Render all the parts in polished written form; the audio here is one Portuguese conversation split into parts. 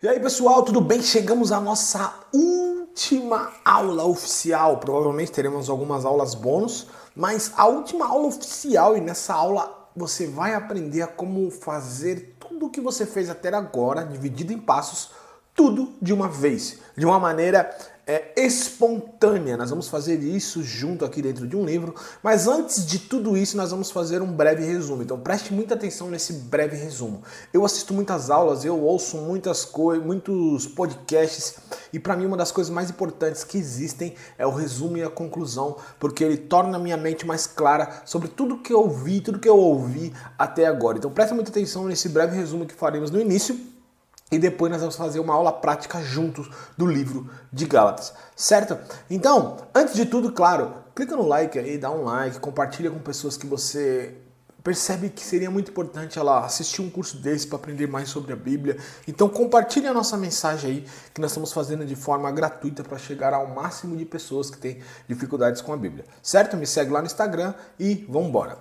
E aí pessoal, tudo bem? Chegamos à nossa última aula oficial. Provavelmente teremos algumas aulas bônus, mas a última aula oficial, e nessa aula você vai aprender a como fazer tudo o que você fez até agora, dividido em passos, tudo de uma vez, de uma maneira espontânea. Nós vamos fazer isso junto aqui dentro de um livro, mas antes de tudo isso nós vamos fazer um breve resumo. Então preste muita atenção nesse breve resumo. Eu assisto muitas aulas, eu ouço muitos podcasts, e para mim uma das coisas mais importantes que existem é o resumo e a conclusão, porque ele torna a minha mente mais clara sobre tudo que eu vi, tudo que eu ouvi até agora. Então preste muita atenção nesse breve resumo que faremos no início. E depois nós vamos fazer uma aula prática juntos do livro de Gálatas, certo? Então, antes de tudo, claro, clica no like aí, dá um like, compartilha com pessoas que você percebe que seria muito importante ela assistir um curso desse para aprender mais sobre a Bíblia. Então compartilha a nossa mensagem aí, que nós estamos fazendo de forma gratuita para chegar ao máximo de pessoas que têm dificuldades com a Bíblia, certo? Me segue lá no Instagram e vamos embora.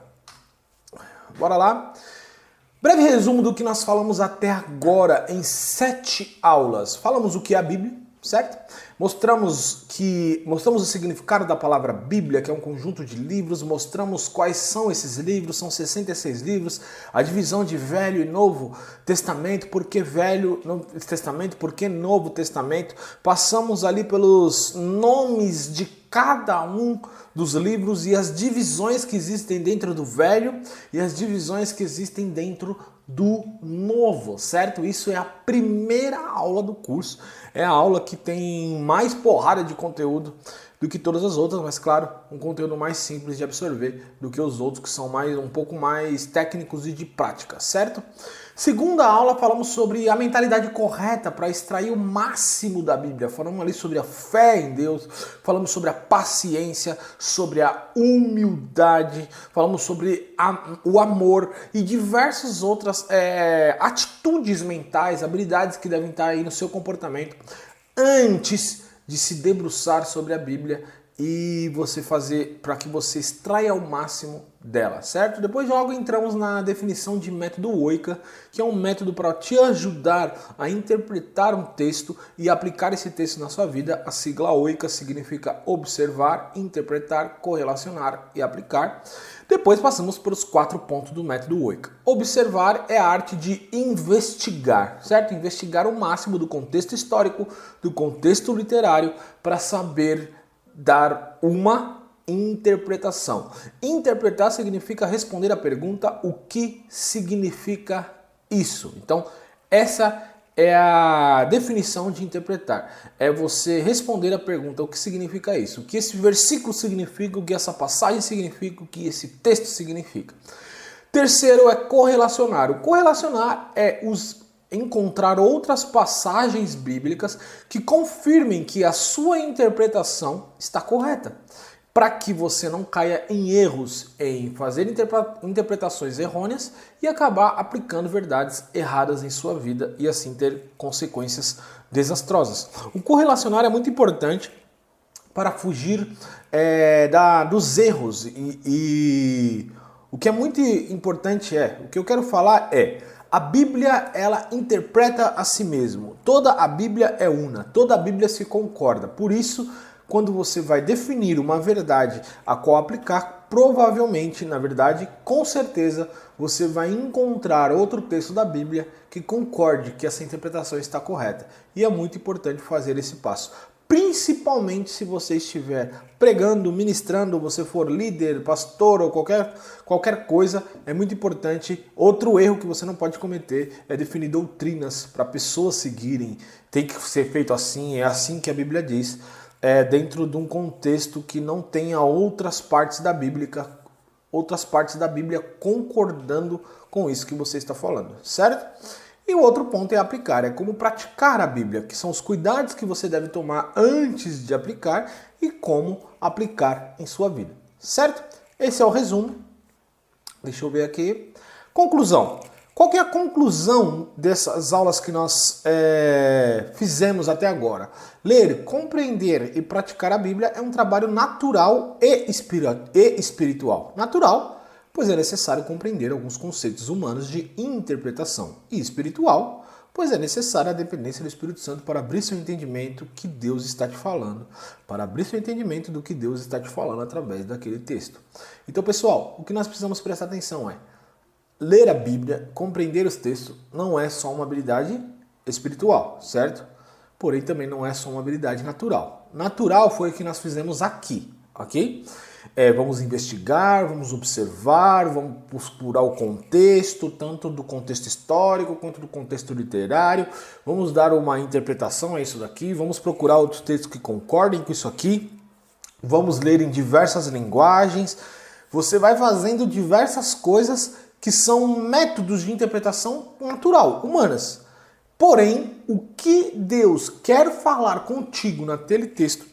Bora lá? Breve resumo do que nós falamos até agora em 7 aulas. Falamos o que é a Bíblia, certo? Mostramos o significado da palavra Bíblia, que é um conjunto de livros, mostramos quais são esses livros, são 66 livros, a divisão de Velho e Novo Testamento, por que Velho Testamento, por que Novo Testamento. Passamos ali pelos nomes de cada um dos livros e as divisões que existem dentro do Velho e as divisões que existem dentro do Novo, certo? Isso é a primeira aula do curso, é a aula que tem mais porrada de conteúdo do que todas as outras, mas claro, um conteúdo mais simples de absorver do que os outros que são um pouco mais técnicos e de prática, certo? Segunda aula, falamos sobre a mentalidade correta para extrair o máximo da Bíblia. Falamos ali sobre a fé em Deus, falamos sobre a paciência, sobre a humildade, falamos sobre o amor e diversas outras atitudes mentais, habilidades que devem estar aí no seu comportamento antes de se debruçar sobre a Bíblia e você fazer para que você extraia o máximo dela, certo? Depois logo entramos na definição de método OICA, que é um método para te ajudar a interpretar um texto e aplicar esse texto na sua vida. A sigla OICA significa observar, interpretar, correlacionar e aplicar. Depois passamos para os 4 pontos do método OICA. Observar é a arte de investigar, certo? Investigar o máximo do contexto histórico, do contexto literário, para saber dar uma interpretação. Interpretar significa responder a pergunta: o que significa isso? Então, essa é a definição de interpretar. É você responder a pergunta: o que significa isso? O que esse versículo significa? O que essa passagem significa? O que esse texto significa? Terceiro é correlacionar. O correlacionar é encontrar outras passagens bíblicas que confirmem que a sua interpretação está correta, para que você não caia em erros em fazer interpretações errôneas e acabar aplicando verdades erradas em sua vida e assim ter consequências desastrosas. O correlacionar é muito importante para fugir dos erros e o que é muito importante o que eu quero falar a Bíblia, ela interpreta a si mesmo. Toda a Bíblia é una, toda a Bíblia se concorda. Por isso, quando você vai definir uma verdade a qual aplicar, provavelmente, na verdade, com certeza, você vai encontrar outro texto da Bíblia que concorde que essa interpretação está correta. E é muito importante fazer esse passo. Principalmente se você estiver pregando, ministrando, você for líder, pastor ou qualquer coisa, é muito importante. Outro erro que você não pode cometer é definir doutrinas para pessoas seguirem. Tem que ser feito assim, é assim que a Bíblia diz, dentro de um contexto que não tenha outras partes da Bíblia concordando com isso que você está falando, certo? E o outro ponto é aplicar, é como praticar a Bíblia, que são os cuidados que você deve tomar antes de aplicar e como aplicar em sua vida, certo? Esse é o resumo. Deixa eu ver aqui. Conclusão. Qual que é a conclusão dessas aulas que nós fizemos até agora? Ler, compreender e praticar a Bíblia é um trabalho natural e espiritual. Natural, pois é necessário compreender alguns conceitos humanos de interpretação, e espiritual, pois é necessária a dependência do Espírito Santo para abrir seu entendimento que Deus está te falando, para abrir seu entendimento do que Deus está te falando através daquele texto. Então, pessoal, o que nós precisamos prestar atenção é ler a Bíblia, compreender os textos, não é só uma habilidade espiritual, certo? Porém, também não é só uma habilidade natural. Natural foi o que nós fizemos aqui, ok? Vamos investigar, vamos observar, vamos procurar o contexto, tanto do contexto histórico quanto do contexto literário. Vamos dar uma interpretação a isso daqui, vamos procurar outros textos que concordem com isso aqui. Vamos ler em diversas linguagens. Você vai fazendo diversas coisas que são métodos de interpretação natural, humanas. Porém, o que Deus quer falar contigo naquele texto,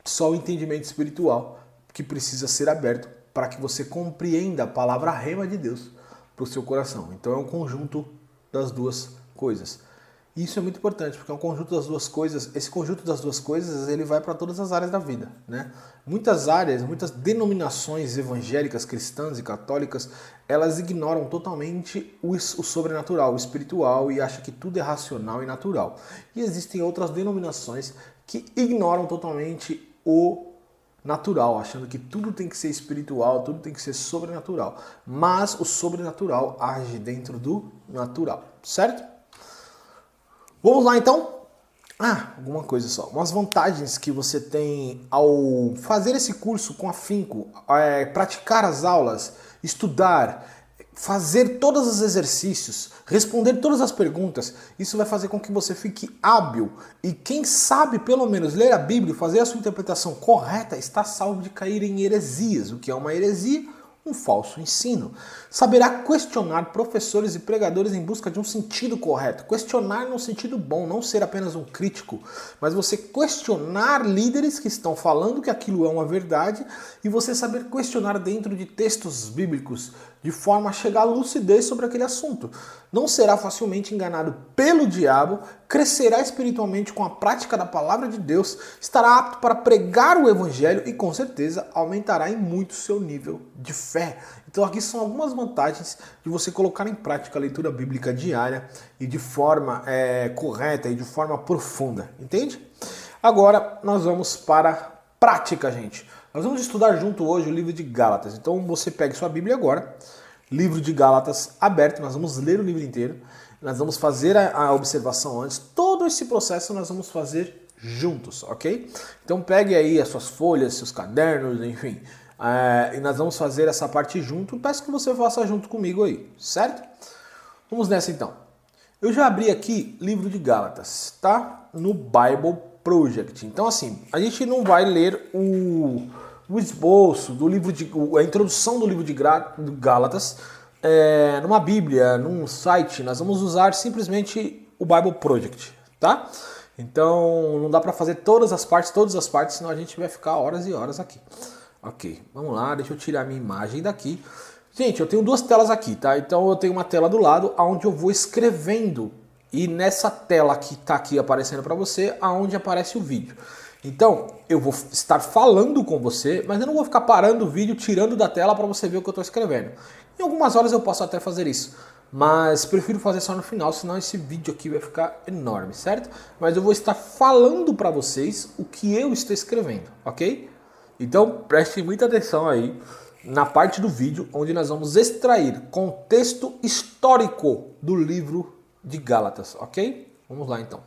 só o entendimento espiritual que precisa ser aberto para que você compreenda a palavra rema de Deus para o seu coração. Então é um conjunto das duas coisas. E isso é muito importante, porque é um conjunto das duas coisas. Esse conjunto das duas coisas, ele vai para todas as áreas da vida, né? Muitas áreas, muitas denominações evangélicas, cristãs e católicas, elas ignoram totalmente o sobrenatural, o espiritual, e acham que tudo é racional e natural. E existem outras denominações que ignoram totalmente o natural, achando que tudo tem que ser espiritual, tudo tem que ser sobrenatural. Mas o sobrenatural age dentro do natural, certo? Vamos lá então? Alguma coisa só. Umas vantagens que você tem ao fazer esse curso com afinco, praticar as aulas, estudar, fazer todos os exercícios, responder todas as perguntas. Isso vai fazer com que você fique hábil e quem sabe pelo menos ler a Bíblia e fazer a sua interpretação correta está salvo de cair em heresias. O que é uma heresia? Um falso ensino. Saberá questionar professores e pregadores em busca de um sentido correto. Questionar no sentido bom, não ser apenas um crítico, mas você questionar líderes que estão falando que aquilo é uma verdade e você saber questionar dentro de textos bíblicos de forma a chegar à lucidez sobre aquele assunto. Não será facilmente enganado pelo diabo, crescerá espiritualmente com a prática da palavra de Deus, estará apto para pregar o evangelho e com certeza aumentará em muito seu nível de fé. Então aqui são algumas vantagens de você colocar em prática a leitura bíblica diária e de forma correta e de forma profunda, entende? Agora nós vamos para a prática, gente. Nós vamos estudar junto hoje o livro de Gálatas. Então você pegue sua Bíblia agora, livro de Gálatas aberto, nós vamos ler o livro inteiro, nós vamos fazer a observação antes, todo esse processo nós vamos fazer juntos, ok? Então pegue aí as suas folhas, seus cadernos, enfim, e nós vamos fazer essa parte junto, peço que você faça junto comigo aí, certo? Vamos nessa então. Eu já abri aqui livro de Gálatas, tá? No Bible Project. Então assim, a gente não vai ler o esboço do livro a introdução do livro de Gálatas numa Bíblia, num site. Nós vamos usar simplesmente o Bible Project, tá? Então não dá para fazer todas as partes, senão a gente vai ficar horas e horas aqui. Ok, vamos lá, deixa eu tirar minha imagem daqui. Gente, eu tenho duas telas aqui, tá? Então eu tenho uma tela do lado onde eu vou escrevendo e nessa tela que tá aqui aparecendo para você, aonde aparece o vídeo. Então, eu vou estar falando com você, mas eu não vou ficar parando o vídeo, tirando da tela para você ver o que eu estou escrevendo. Em algumas horas eu posso até fazer isso, mas prefiro fazer só no final, senão esse vídeo aqui vai ficar enorme, certo? Mas eu vou estar falando para vocês o que eu estou escrevendo, ok? Então, prestem muita atenção aí na parte do vídeo, onde nós vamos extrair contexto histórico do livro de Gálatas, ok? Vamos lá então.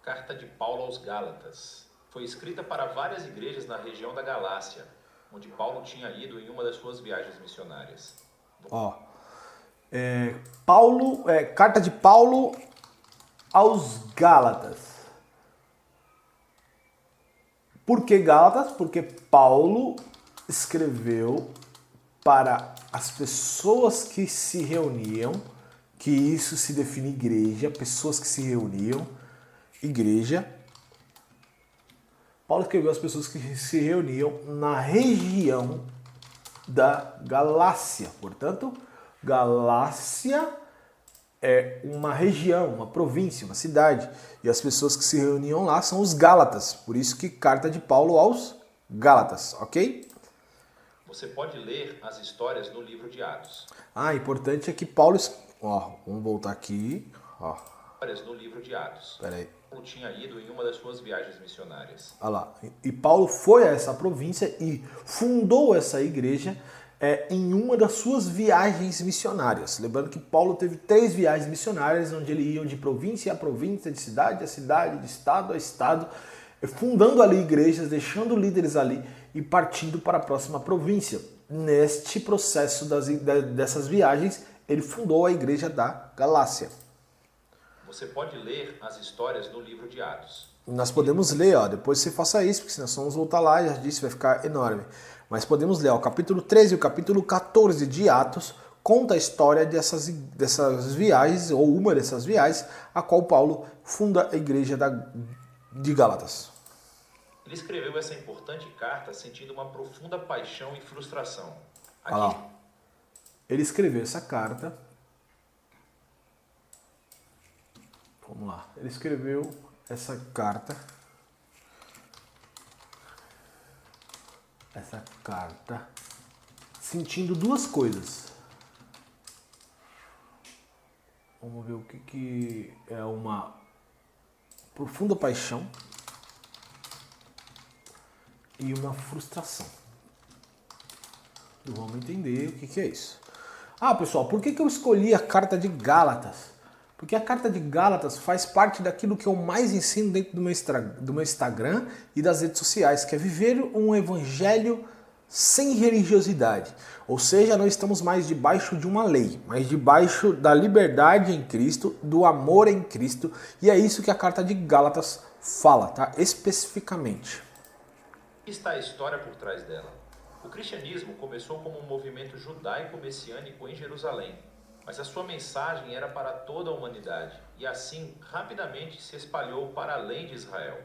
Carta de Paulo aos Gálatas. Foi escrita para várias igrejas na região da Galácia, onde Paulo tinha ido em uma das suas viagens missionárias. Carta de Paulo aos Gálatas. Por que Gálatas? Porque Paulo escreveu para as pessoas que se reuniam, que isso se define igreja, pessoas que se reuniam, igreja. Paulo escreveu às pessoas que se reuniam na região da Galácia. Portanto, Galácia é uma região, uma província, uma cidade. E as pessoas que se reuniam lá são os Gálatas. Por isso que carta de Paulo aos Gálatas, ok? Você pode ler as histórias no livro de Atos. Importante é que Paulo... vamos voltar aqui. Histórias no livro de Atos. Peraí. Paulo tinha ido em uma das suas viagens missionárias. Olha lá. E Paulo foi a essa província e fundou essa igreja em uma das suas viagens missionárias. Lembrando que Paulo teve 3 viagens missionárias, onde ele ia de província a província, de cidade a cidade, de estado a estado, fundando ali igrejas, deixando líderes ali e partindo para a próxima província. Neste processo dessas viagens, ele fundou a igreja da Galácia. Você pode ler as histórias no livro de Atos. Nós podemos ler, depois você faça isso, porque senão nós vamos voltar lá, já disse, vai ficar enorme. Mas podemos ler, o capítulo 13 e o capítulo 14 de Atos conta a história dessas viagens, ou uma dessas viagens, a qual Paulo funda a igreja de Gálatas. Ele escreveu essa importante carta sentindo uma profunda paixão e frustração. Olha lá. Ele escreveu essa carta. Vamos lá. Ele escreveu essa carta. Sentindo 2 coisas. Vamos ver o que é uma profunda paixão e uma frustração. Vamos entender o que é isso. Pessoal, por que eu escolhi a carta de Gálatas? Porque a carta de Gálatas faz parte daquilo que eu mais ensino dentro do meu Instagram e das redes sociais, que é viver um evangelho sem religiosidade. Ou seja, não estamos mais debaixo de uma lei, mas debaixo da liberdade em Cristo, do amor em Cristo. E é isso que a carta de Gálatas fala, tá? Especificamente. Está a história por trás dela. O cristianismo começou como um movimento judaico-messiânico em Jerusalém, mas a sua mensagem era para toda a humanidade e assim rapidamente se espalhou para além de Israel.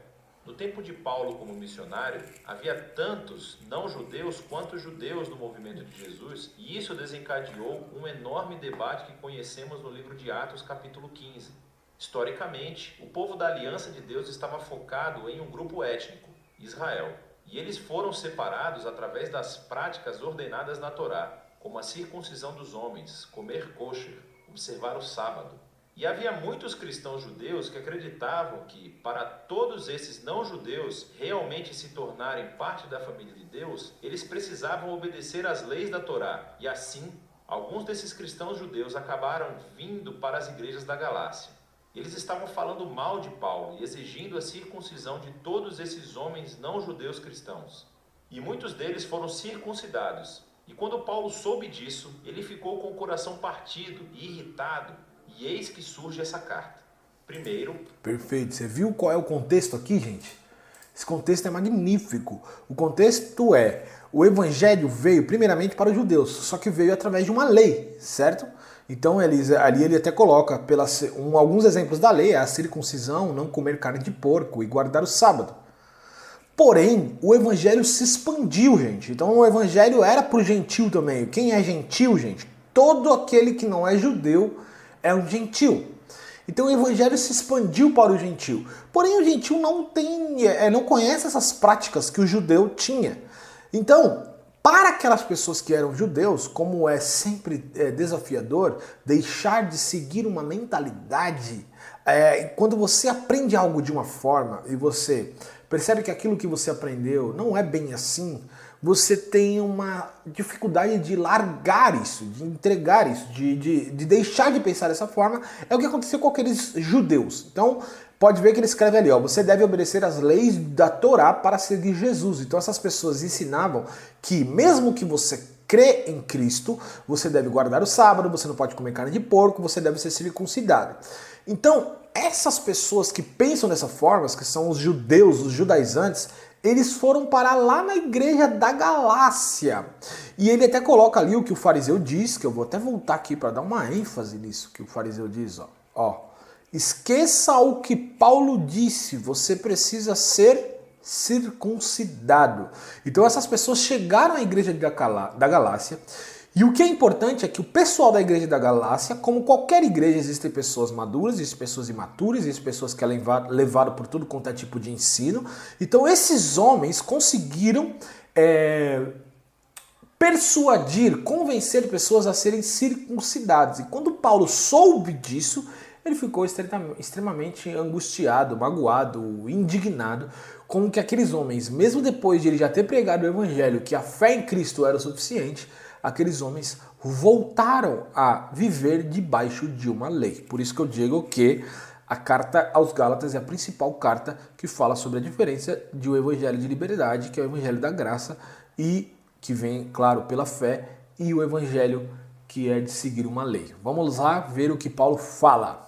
No tempo de Paulo como missionário, havia tantos não-judeus quanto judeus no movimento de Jesus, e isso desencadeou um enorme debate que conhecemos no livro de Atos, capítulo 15. Historicamente, o povo da Aliança de Deus estava focado em um grupo étnico, Israel, e eles foram separados através das práticas ordenadas na Torá, como a circuncisão dos homens, comer kosher, observar o sábado. E havia muitos cristãos judeus que acreditavam que, para todos esses não-judeus realmente se tornarem parte da família de Deus, eles precisavam obedecer às leis da Torá. E assim, alguns desses cristãos judeus acabaram vindo para as igrejas da Galácia. Eles estavam falando mal de Paulo e exigindo a circuncisão de todos esses homens não-judeus cristãos. E muitos deles foram circuncidados. E quando Paulo soube disso, ele ficou com o coração partido e irritado. E eis que surge essa carta. Primeiro... Perfeito. Você viu qual é o contexto aqui, gente? Esse contexto é magnífico. O contexto é, o evangelho veio primeiramente para os judeus, só que veio através de uma lei, certo? Então ali ele até coloca alguns exemplos da lei, a circuncisão, não comer carne de porco e guardar o sábado. Porém, o evangelho se expandiu, gente. Então o evangelho era para o gentil também. Quem é gentil, gente? Todo aquele que não é judeu é um gentil. Então o evangelho se expandiu para o gentil. Porém, o gentil não conhece essas práticas que o judeu tinha. Então, para aquelas pessoas que eram judeus, como é sempre desafiador, deixar de seguir uma mentalidade, quando você aprende algo de uma forma e você percebe que aquilo que você aprendeu não é bem assim, você tem uma dificuldade de largar isso, de entregar isso, de deixar de pensar dessa forma. É o que aconteceu com aqueles judeus. Então, pode ver que ele escreve ali, você deve obedecer às leis da Torá para seguir Jesus. Então, essas pessoas ensinavam que mesmo que você crê em Cristo, você deve guardar o sábado, você não pode comer carne de porco, você deve ser circuncidado. Então, essas pessoas que pensam dessa forma, que são os judeus, os judaizantes, eles foram parar lá na igreja da Galácia. E ele até coloca ali o que o fariseu diz, que eu vou até voltar aqui para dar uma ênfase nisso que o fariseu diz. Esqueça o que Paulo disse, você precisa ser circuncidado. Então essas pessoas chegaram à igreja da Galácia. E o que é importante é que o pessoal da igreja da Galácia, como qualquer igreja, existem pessoas maduras, existem pessoas imaturas, existem pessoas que é levado por tudo quanto é tipo de ensino. Então esses homens conseguiram persuadir, convencer pessoas a serem circuncidadas. E quando Paulo soube disso, ele ficou extremamente angustiado, magoado, indignado com que aqueles homens, mesmo depois de ele já ter pregado o evangelho, que a fé em Cristo era o suficiente, aqueles homens voltaram a viver debaixo de uma lei. Por isso que eu digo que a carta aos Gálatas é a principal carta que fala sobre a diferença de um evangelho de liberdade, que é o evangelho da graça, e que vem, claro, pela fé, e o evangelho que é de seguir uma lei. Vamos lá ver o que Paulo fala.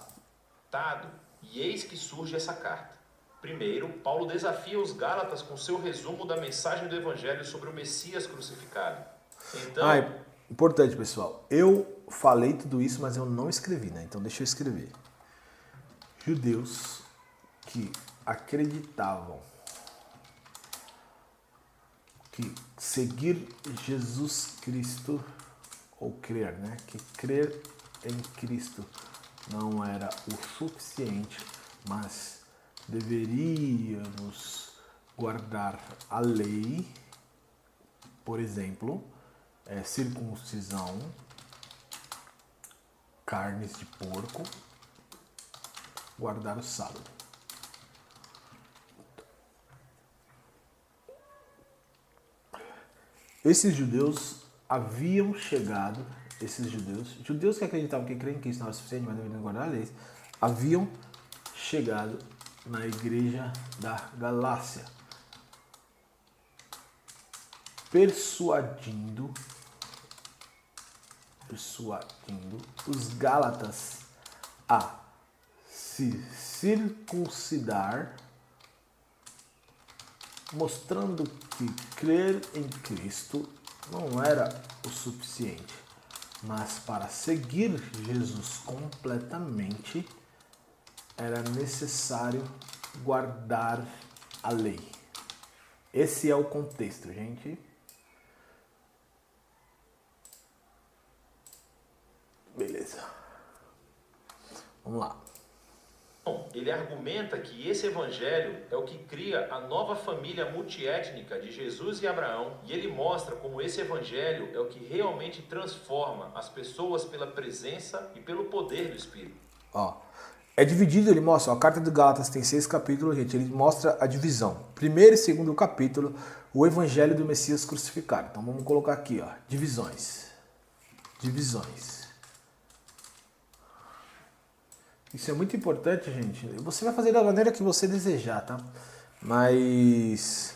E eis que surge essa carta. Primeiro, Paulo desafia os Gálatas com seu resumo da mensagem do evangelho sobre o Messias crucificado. Então, importante, pessoal. Eu falei tudo isso, mas eu não escrevi, né? Então deixa eu escrever. Judeus que acreditavam que seguir Jesus Cristo, ou crer, né? Que crer em Cristo não era o suficiente, mas deveríamos guardar a lei, por exemplo, circuncisão, carnes de porco, guardar o sábado. Esses judeus haviam chegado, judeus que acreditavam que crer em Cristo não era suficiente, mas deveriam guardar a lei, haviam chegado na igreja da Galácia, persuadindo os Gálatas a se circuncidar, mostrando que crer em Cristo não era o suficiente, mas para seguir Jesus completamente era necessário guardar a lei. Esse é o contexto, gente. Beleza. Vamos lá. Ele argumenta que esse evangelho é o que cria a nova família multiétnica de Jesus e Abraão, e ele mostra como esse evangelho é o que realmente transforma as pessoas pela presença e pelo poder do Espírito. É dividido, ele mostra, a carta de Gálatas tem 6 capítulos, gente, ele mostra a divisão. Primeiro e segundo capítulo, o evangelho do Messias crucificado. Então vamos colocar aqui, divisões. Isso é muito importante, gente. Você vai fazer da maneira que você desejar, tá? Mas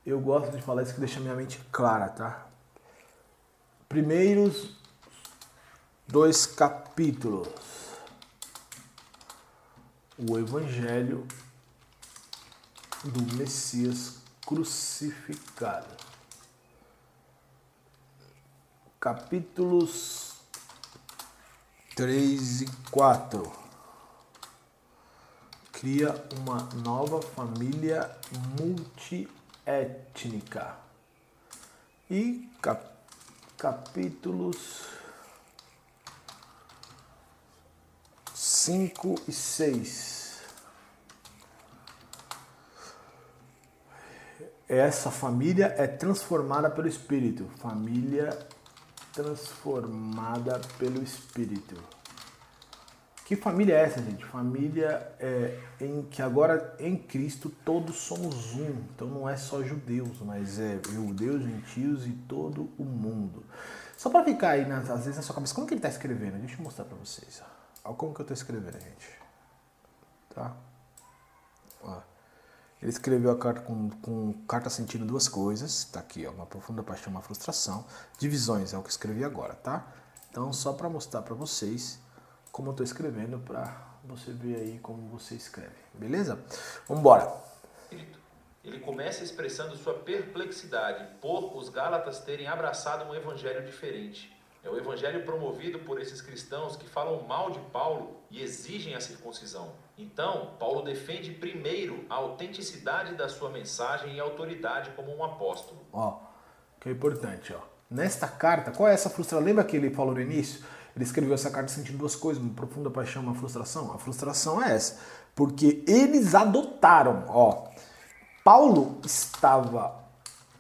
eu gosto de falar isso que deixa minha mente clara, tá? Primeiros 2 capítulos. O evangelho do Messias crucificado. Capítulos 3 e 4. Cria uma nova família multiétnica. E capítulos 5 e 6. Essa família é transformada pelo Espírito. Família transformada pelo Espírito. Que família é essa, gente? Família em que agora em Cristo todos somos um. Então não é só judeus, mas é judeus, gentios e todo o mundo. Só para ficar aí, às vezes, na sua cabeça, como que ele está escrevendo? Deixa eu mostrar para vocês. Olha como que eu estou escrevendo, gente. Tá? Ele escreveu a carta com carta sentindo duas coisas. Tá aqui, uma profunda paixão, uma frustração. Divisões é o que eu escrevi agora, tá? Então, só para mostrar para vocês como eu estou escrevendo, para você ver aí como você escreve. Beleza? Vamos embora. Ele começa expressando sua perplexidade por os Gálatas terem abraçado um evangelho diferente. É o evangelho promovido por esses cristãos que falam mal de Paulo e exigem a circuncisão. Então, Paulo defende primeiro a autenticidade da sua mensagem e a autoridade como um apóstolo. Que é importante, Nesta carta, qual é essa frustração? Lembra que ele falou no início? Ele escreveu essa carta sentindo duas coisas, uma profunda paixão, uma frustração. A frustração é essa, porque eles adotaram, Paulo estava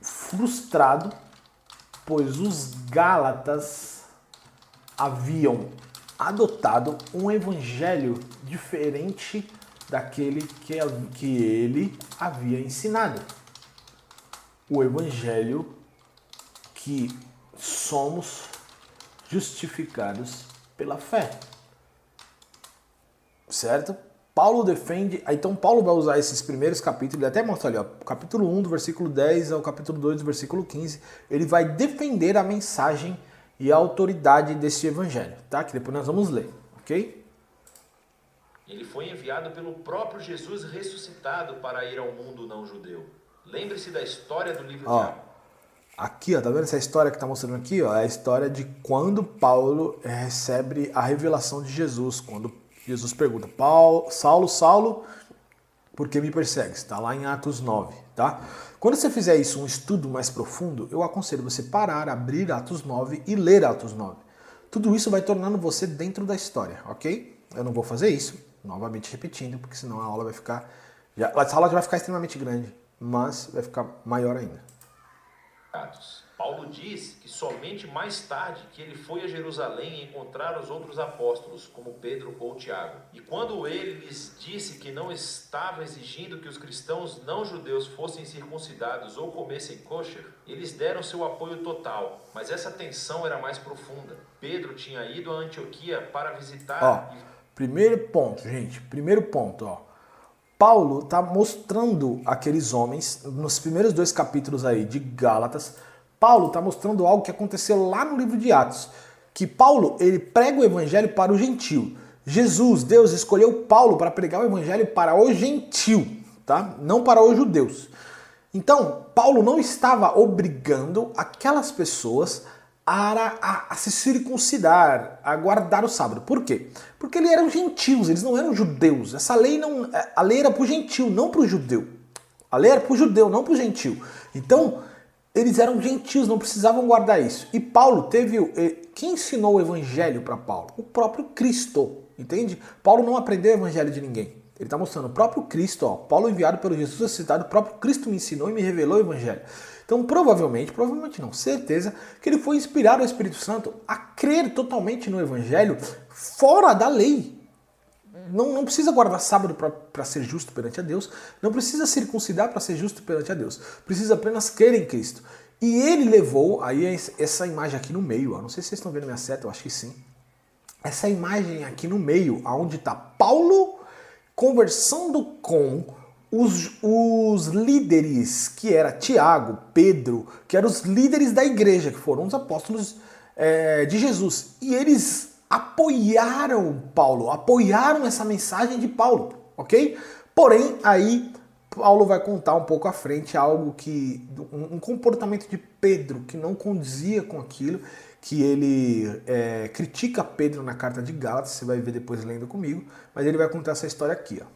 frustrado pois os Gálatas haviam adotado um evangelho diferente daquele que ele havia ensinado. O evangelho que somos justificados pela fé. Certo? Paulo defende, então Paulo vai usar esses primeiros capítulos, ele até mostra ali, ó, capítulo 1 do versículo 10 ao capítulo 2 do versículo 15, ele vai defender a mensagem e a autoridade desse evangelho, tá? Que depois nós vamos ler, ok? Ele foi enviado pelo próprio Jesus ressuscitado para ir ao mundo não judeu. Lembre-se da história do livro de Atos. Aqui, ó, tá vendo essa história que tá mostrando aqui, ó? É a história de quando Paulo recebe a revelação de Jesus, quando Jesus pergunta, Saulo, Saulo, por que me persegues? Está lá em Atos 9, tá? Quando você fizer isso, um estudo mais profundo, eu aconselho você parar, abrir Atos 9 e ler Atos 9. Tudo isso vai tornando você dentro da história, ok? Eu não vou fazer isso, novamente repetindo, porque senão a aula vai ficar... essa aula já vai ficar extremamente grande, mas vai ficar maior ainda. Paulo diz que somente mais tarde que ele foi a Jerusalém encontrar os outros apóstolos, como Pedro ou Tiago. E quando ele lhes disse que não estava exigindo que os cristãos não judeus fossem circuncidados ou comessem kosher, eles deram seu apoio total, mas essa tensão era mais profunda. Pedro tinha ido a Antioquia para visitar... Primeiro ponto, gente, Paulo está mostrando aqueles homens, nos primeiros 2 capítulos aí de Gálatas, Paulo está mostrando algo que aconteceu lá no livro de Atos, que Paulo, ele prega o evangelho para o gentio. Jesus, Deus, escolheu Paulo para pregar o evangelho para o gentio, tá? Não para os judeus. Então, Paulo não estava obrigando aquelas pessoas a se circuncidar, a guardar o sábado. Por quê? Porque eles eram gentios, eles não eram judeus. A lei era para o gentio, não para o judeu. A lei era para o judeu, não para o gentio. Então, eles eram gentios, não precisavam guardar isso. E Paulo quem ensinou o evangelho para Paulo? O próprio Cristo, entende? Paulo não aprendeu o evangelho de ninguém. Ele está mostrando o próprio Cristo, ó. Paulo enviado pelo Jesus ressuscitado, o próprio Cristo me ensinou e me revelou o evangelho. Então, provavelmente não, certeza, que ele foi inspirar o Espírito Santo a crer totalmente no evangelho fora da lei. Não precisa guardar sábado para ser justo perante a Deus, não precisa circuncidar para ser justo perante a Deus, precisa apenas crer em Cristo. E ele levou, aí essa imagem aqui no meio, ó, não sei se vocês estão vendo minha seta, eu acho que sim. Essa imagem aqui no meio, onde está Paulo conversando com os líderes, que era Tiago, Pedro, que eram os líderes da igreja, que foram os apóstolos de Jesus. E eles apoiaram Paulo, apoiaram essa mensagem de Paulo, ok? Porém, aí Paulo vai contar um pouco à frente um comportamento de Pedro que não condizia com aquilo, que ele critica Pedro na carta de Gálatas, você vai ver depois lendo comigo, mas ele vai contar essa história aqui, ó.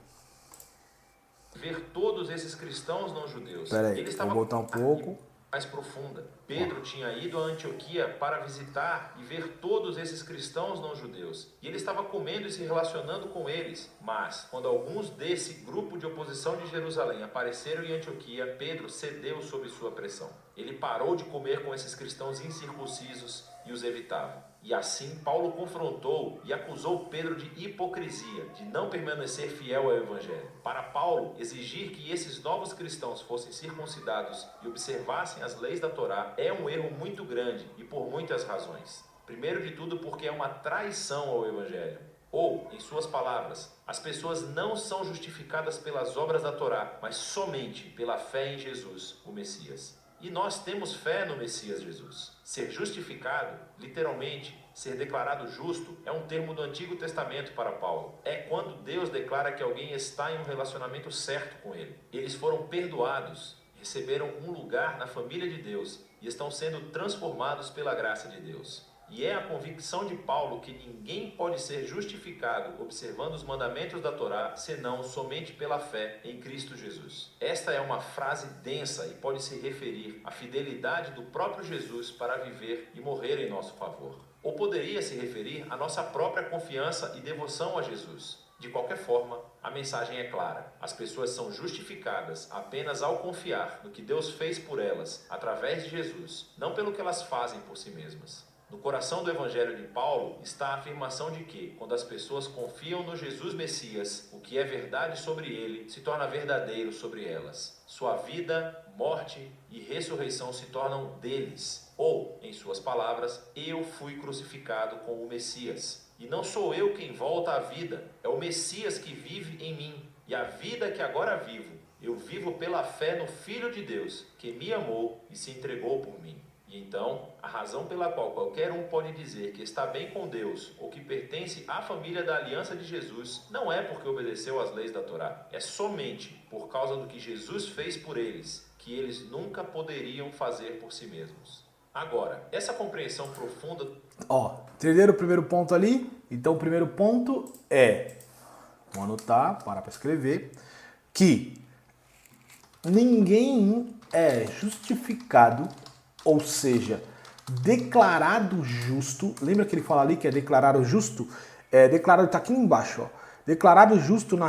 Ver todos esses cristãos não judeus. Peraí, vou voltar um pouco. Mais profunda. Pedro tinha ido a Antioquia para visitar e ver todos esses cristãos não judeus. E ele estava comendo e se relacionando com eles. Mas, quando alguns desse grupo de oposição de Jerusalém apareceram em Antioquia, Pedro cedeu sob sua pressão. Ele parou de comer com esses cristãos incircuncisos e os evitava. E assim Paulo confrontou e acusou Pedro de hipocrisia, de não permanecer fiel ao evangelho. Para Paulo, exigir que esses novos cristãos fossem circuncidados e observassem as leis da Torá é um erro muito grande e por muitas razões. Primeiro de tudo porque é uma traição ao evangelho. Ou, em suas palavras, as pessoas não são justificadas pelas obras da Torá, mas somente pela fé em Jesus, o Messias. E nós temos fé no Messias Jesus. Ser justificado, literalmente, ser declarado justo, é um termo do Antigo Testamento para Paulo. É quando Deus declara que alguém está em um relacionamento certo com Ele. Eles foram perdoados, receberam um lugar na família de Deus e estão sendo transformados pela graça de Deus. E é a convicção de Paulo que ninguém pode ser justificado observando os mandamentos da Torá, senão somente pela fé em Cristo Jesus. Esta é uma frase densa e pode se referir à fidelidade do próprio Jesus para viver e morrer em nosso favor. Ou poderia se referir à nossa própria confiança e devoção a Jesus. De qualquer forma, a mensagem é clara. As pessoas são justificadas apenas ao confiar no que Deus fez por elas através de Jesus, não pelo que elas fazem por si mesmas. No coração do Evangelho de Paulo está a afirmação de que, quando as pessoas confiam no Jesus Messias, o que é verdade sobre ele se torna verdadeiro sobre elas. Sua vida, morte e ressurreição se tornam deles. Ou, em suas palavras, eu fui crucificado com o Messias. E não sou eu quem volta à vida, é o Messias que vive em mim. E a vida que agora vivo, eu vivo pela fé no Filho de Deus, que me amou e se entregou por mim. E então, a razão pela qual qualquer um pode dizer que está bem com Deus ou que pertence à família da aliança de Jesus não é porque obedeceu às leis da Torá. É somente por causa do que Jesus fez por eles, que eles nunca poderiam fazer por si mesmos. Agora, essa compreensão profunda... Entenderam o primeiro ponto ali? Então, o primeiro ponto é, vou anotar, para escrever, que ninguém é justificado, ou seja, declarado justo. Lembra que ele fala ali que é declarado justo? Declarado está aqui embaixo, ó. Declarado justo na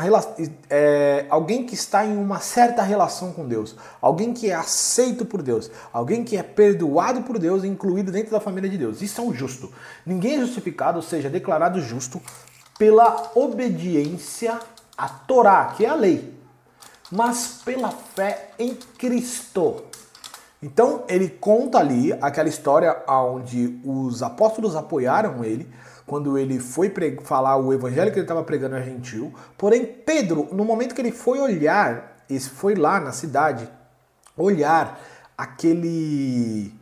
alguém que está em uma certa relação com Deus, alguém que é aceito por Deus, alguém que é perdoado por Deus e incluído dentro da família de Deus. Isso é um justo. Ninguém é justificado, ou seja, declarado justo pela obediência à Torá, que é a lei, mas pela fé em Cristo. Então ele conta ali aquela história onde os apóstolos apoiaram ele, quando ele foi falar o evangelho que ele estava pregando a gentil. Porém, Pedro, no momento que ele foi olhar, ele foi lá na cidade, olhar aquele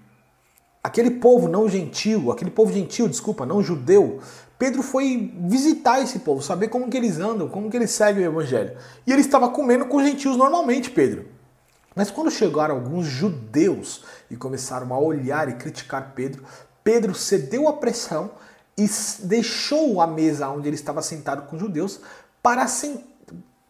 povo não gentil, não judeu, Pedro foi visitar esse povo, saber como que eles andam, como que eles seguem o evangelho. E ele estava comendo com os gentios normalmente, Pedro. Mas quando chegaram alguns judeus e começaram a olhar e criticar Pedro, Pedro cedeu à pressão e deixou a mesa onde ele estava sentado com os judeus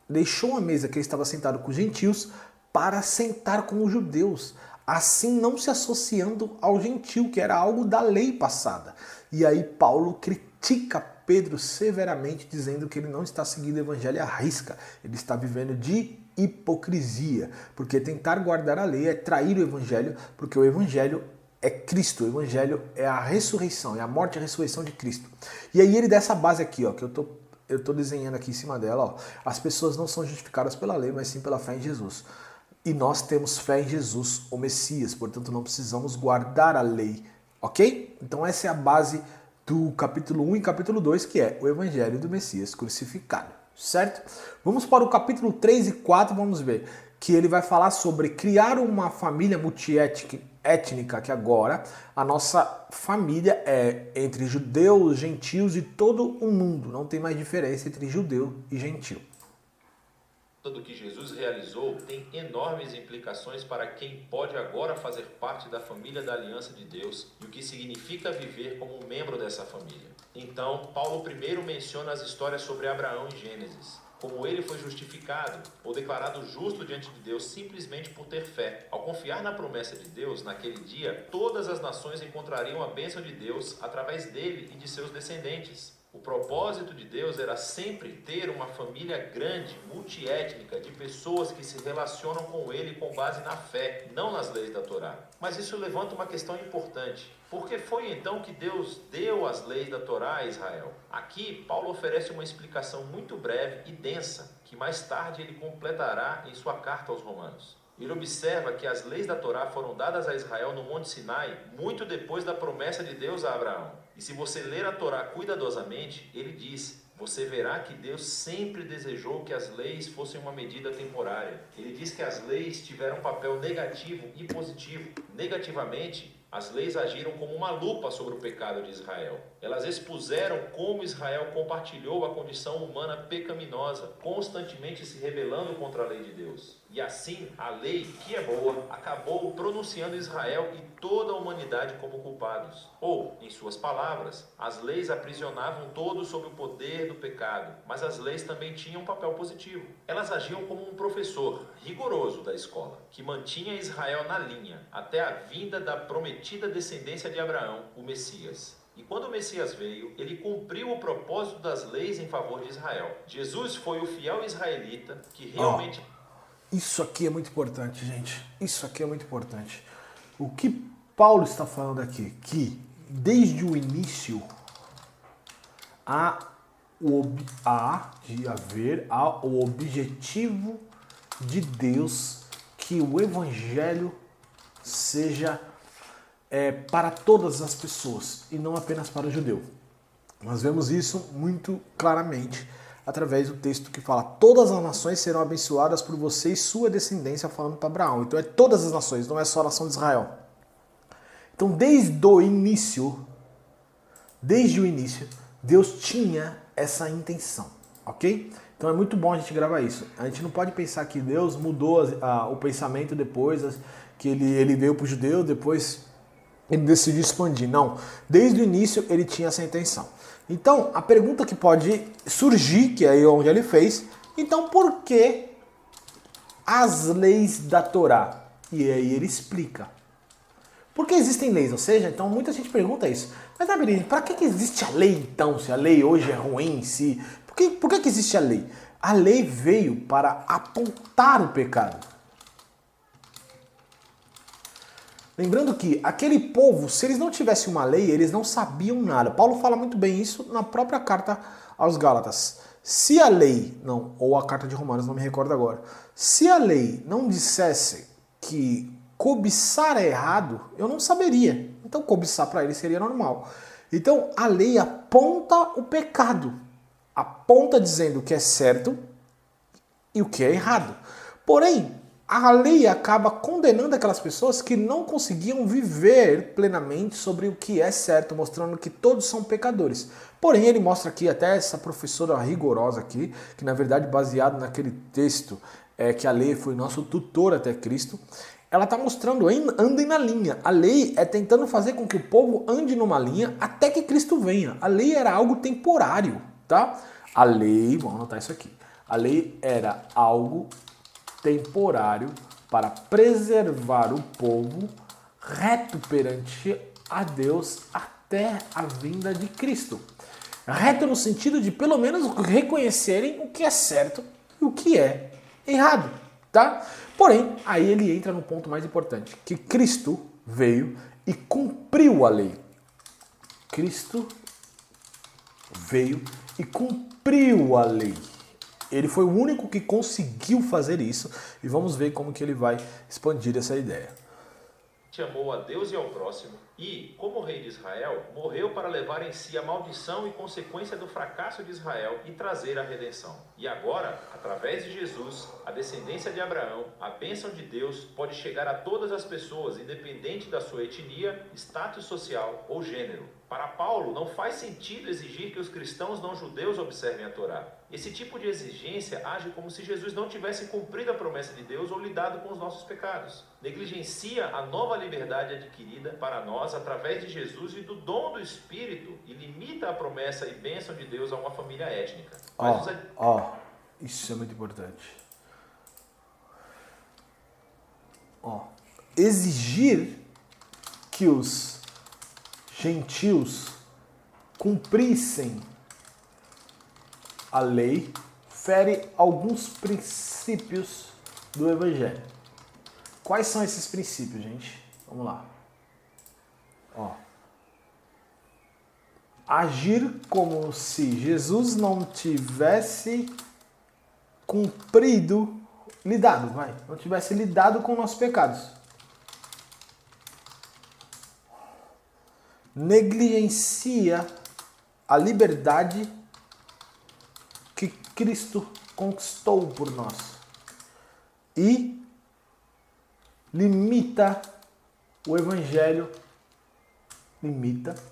deixou a mesa que ele estava sentado com os gentios para sentar com os judeus, assim não se associando ao gentil, que era algo da lei passada. E aí Paulo critica Pedro severamente, dizendo que ele não está seguindo o evangelho à risca, ele está vivendo de hipocrisia, porque tentar guardar a lei é trair o evangelho, porque o evangelho é Cristo, o evangelho é a ressurreição, é a morte e a ressurreição de Cristo. E aí ele dá essa base aqui, ó, que eu tô desenhando aqui em cima dela, ó. As pessoas não são justificadas pela lei, mas sim pela fé em Jesus. E nós temos fé em Jesus, o Messias, portanto não precisamos guardar a lei, ok? Então essa é a base do capítulo 1 e capítulo 2, que é o evangelho do Messias crucificado, certo? Vamos para o capítulo 3 e 4, vamos ver, que ele vai falar sobre criar uma família multiétnica, que agora a nossa família é entre judeus, gentios e todo o mundo. Não tem mais diferença entre judeu e gentio. Do que Jesus realizou tem enormes implicações para quem pode agora fazer parte da família da aliança de Deus e o que significa viver como um membro dessa família. Então, Paulo primeiro menciona as histórias sobre Abraão em Gênesis, como ele foi justificado ou declarado justo diante de Deus simplesmente por ter fé. Ao confiar na promessa de Deus, naquele dia, todas as nações encontrariam a bênção de Deus através dele e de seus descendentes. O propósito de Deus era sempre ter uma família grande, multiétnica, de pessoas que se relacionam com ele com base na fé, não nas leis da Torá. Mas isso levanta uma questão importante. Por que foi então que Deus deu as leis da Torá a Israel? Aqui, Paulo oferece uma explicação muito breve e densa, que mais tarde ele completará em sua carta aos Romanos. Ele observa que as leis da Torá foram dadas a Israel no Monte Sinai muito depois da promessa de Deus a Abraão. E se você ler a Torá cuidadosamente, ele diz: você verá que Deus sempre desejou que as leis fossem uma medida temporária. Ele diz que as leis tiveram um papel negativo e positivo. Negativamente, as leis agiram como uma lupa sobre o pecado de Israel. Elas expuseram como Israel compartilhou a condição humana pecaminosa, constantemente se rebelando contra a lei de Deus. E assim, a lei, que é boa, acabou pronunciando Israel e toda a humanidade como culpados. Ou, em suas palavras, as leis aprisionavam todos sob o poder do pecado, mas as leis também tinham um papel positivo. Elas agiam como um professor rigoroso da escola, que mantinha Israel na linha, até a vinda da prometida descendência de Abraão, o Messias. E quando o Messias veio, ele cumpriu o propósito das leis em favor de Israel. Jesus foi o fiel israelita que realmente... Isso aqui é muito importante, gente. Isso aqui é muito importante. O que Paulo está falando aqui? Que desde o início há o objetivo de Deus que o evangelho seja para todas as pessoas e não apenas para o judeu. Nós vemos isso muito claramente através do texto que fala: todas as nações serão abençoadas por você e sua descendência, falando para Abraão. Então é todas as nações, não é só a nação de Israel. Então desde o início, Deus tinha essa intenção, ok? Então é muito bom a gente gravar isso. A gente não pode pensar que Deus mudou o pensamento depois, que ele veio para o judeu, depois ele decidiu expandir. Não, desde o início ele tinha essa intenção. Então a pergunta que pode surgir, que é aí onde ele fez, então por que as leis da Torá? E aí ele explica. Por que existem leis? Ou seja, então muita gente pergunta isso. Mas, Abelino, para que existe a lei então? Se a lei hoje é ruim, por que existe a lei? A lei veio para apontar o pecado. Lembrando que aquele povo, se eles não tivessem uma lei, eles não sabiam nada. Paulo fala muito bem isso na própria carta aos Gálatas. Se a lei, não, ou a carta de Romanos, não me recordo agora. Se a lei não dissesse que cobiçar é errado, eu não saberia. Então cobiçar para ele seria normal. Então a lei aponta o pecado. Aponta dizendo o que é certo e o que é errado. Porém, a lei acaba condenando aquelas pessoas que não conseguiam viver plenamente sobre o que é certo, mostrando que todos são pecadores. Porém, ele mostra aqui, até essa professora rigorosa aqui, que na verdade baseado naquele texto, que a lei foi nosso tutor até Cristo, ela está mostrando, andem na linha. A lei é tentando fazer com que o povo ande numa linha até que Cristo venha. A lei era algo temporário, tá? A lei, vamos anotar isso aqui. A lei era algo temporário para preservar o povo reto perante a Deus até a vinda de Cristo. Reto no sentido de pelo menos reconhecerem o que é certo e o que é errado, tá? Porém, aí ele entra no ponto mais importante, que Cristo veio e cumpriu a lei. Cristo veio e cumpriu a lei. Ele foi o único que conseguiu fazer isso e vamos ver como que ele vai expandir essa ideia. Amou a Deus e ao próximo e, como rei de Israel, morreu para levar em si a maldição e consequência do fracasso de Israel e trazer a redenção. E agora, através de Jesus, a descendência de Abraão, a bênção de Deus pode chegar a todas as pessoas, independente da sua etnia, status social ou gênero. Para Paulo, não faz sentido exigir que os cristãos não judeus observem a Torá. Esse tipo de exigência age como se Jesus não tivesse cumprido a promessa de Deus ou lidado com os nossos pecados. Negligencia a nova liberdade adquirida para nós através de Jesus e do dom do Espírito e limita a promessa e bênção de Deus a uma família étnica. Isso é muito importante. Exigir que os gentios cumprissem a lei fere alguns princípios do Evangelho. Quais são esses princípios, gente? Vamos lá. Agir como se Jesus não tivesse não tivesse lidado com nossos pecados. Negligencia a liberdade que Cristo conquistou por nós e limita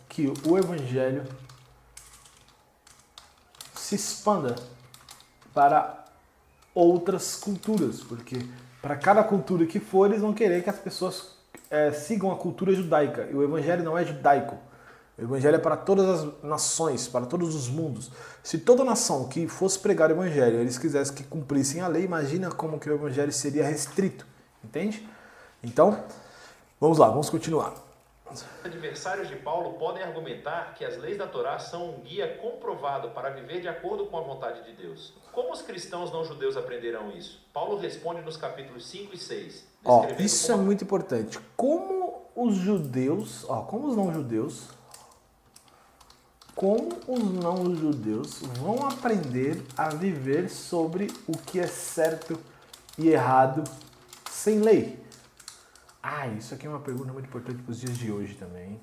que o Evangelho se expanda para outras culturas, porque para cada cultura que for, eles vão querer que as pessoas sigam a cultura judaica, e o Evangelho não é judaico. O Evangelho é para todas as nações, para todos os mundos. Se toda nação que fosse pregar o Evangelho, eles quisessem que cumprissem a lei, imagina como que o Evangelho seria restrito, entende? Então, vamos lá, vamos continuar. Adversários de Paulo podem argumentar que as leis da Torá são um guia comprovado para viver de acordo com a vontade de Deus. Como os cristãos não judeus aprenderão isso? Paulo responde nos capítulos 5 e 6, descrevendo Isso é muito importante. Como os não judeus vão aprender a viver sobre o que é certo e errado sem lei? Isso aqui é uma pergunta muito importante para os dias de hoje também.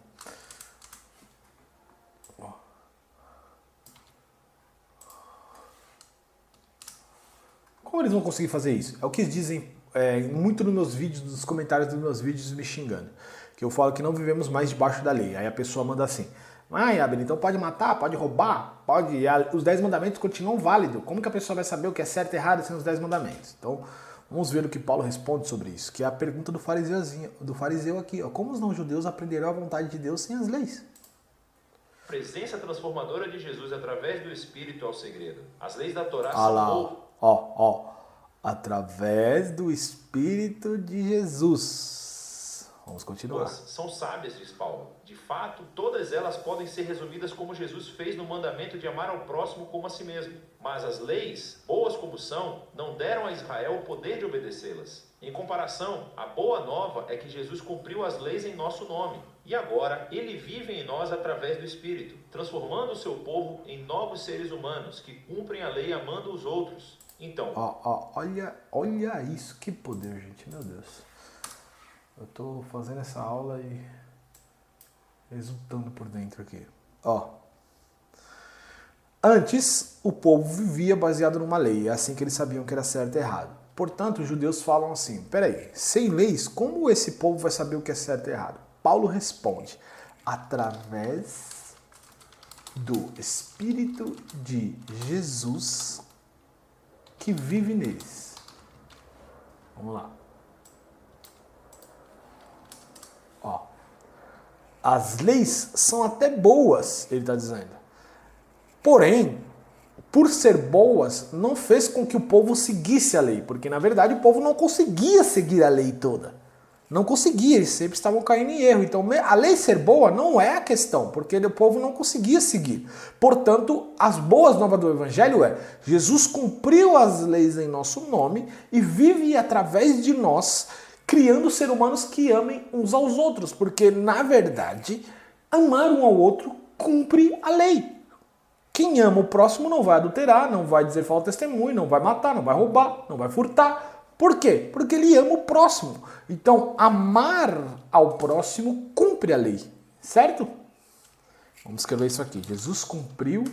Como eles vão conseguir fazer isso? É o que eles dizem muito nos meus vídeos, nos comentários dos meus vídeos me xingando. Que eu falo que não vivemos mais debaixo da lei. Aí a pessoa manda assim: Abel, então pode matar, pode roubar, pode. Os 10 mandamentos continuam válidos. Como que a pessoa vai saber o que é certo e errado sem os 10 mandamentos? Então, vamos ver o que Paulo responde sobre isso, que é a pergunta do fariseu aqui. Como os não-judeus aprenderão a vontade de Deus sem as leis? A presença transformadora de Jesus através do Espírito é o segredo. As leis da Torá são... Através do Espírito de Jesus. Vamos continuar. São sábias, diz Paulo. De fato, todas elas podem ser resumidas como Jesus fez no mandamento de amar ao próximo como a si mesmo. Mas as leis, boas como são, não deram a Israel o poder de obedecê-las. Em comparação, a boa nova é que Jesus cumpriu as leis em nosso nome. E agora, ele vive em nós através do Espírito, transformando o seu povo em novos seres humanos que cumprem a lei amando os outros. Então... Olha isso, que poder, gente, meu Deus. Eu tô fazendo essa aula e exultando por dentro aqui. Antes, o povo vivia baseado numa lei, é assim que eles sabiam que era certo e errado. Portanto, os judeus falam assim: peraí, sem leis, como esse povo vai saber o que é certo e errado? Paulo responde: através do Espírito de Jesus que vive neles. Vamos lá. As leis são até boas, ele está dizendo. Porém, por ser boas, não fez com que o povo seguisse a lei. Porque, na verdade, o povo não conseguia seguir a lei toda. Não conseguia, eles sempre estavam caindo em erro. Então, a lei ser boa não é a questão, porque o povo não conseguia seguir. Portanto, as boas novas do Evangelho é: Jesus cumpriu as leis em nosso nome e vive através de nós, criando seres humanos que amem uns aos outros. Porque, na verdade, amar um ao outro cumpre a lei. Quem ama o próximo não vai adulterar, não vai dizer falso testemunho, não vai matar, não vai roubar, não vai furtar. Por quê? Porque ele ama o próximo. Então, amar ao próximo cumpre a lei, certo? Vamos escrever isso aqui. Jesus cumpriu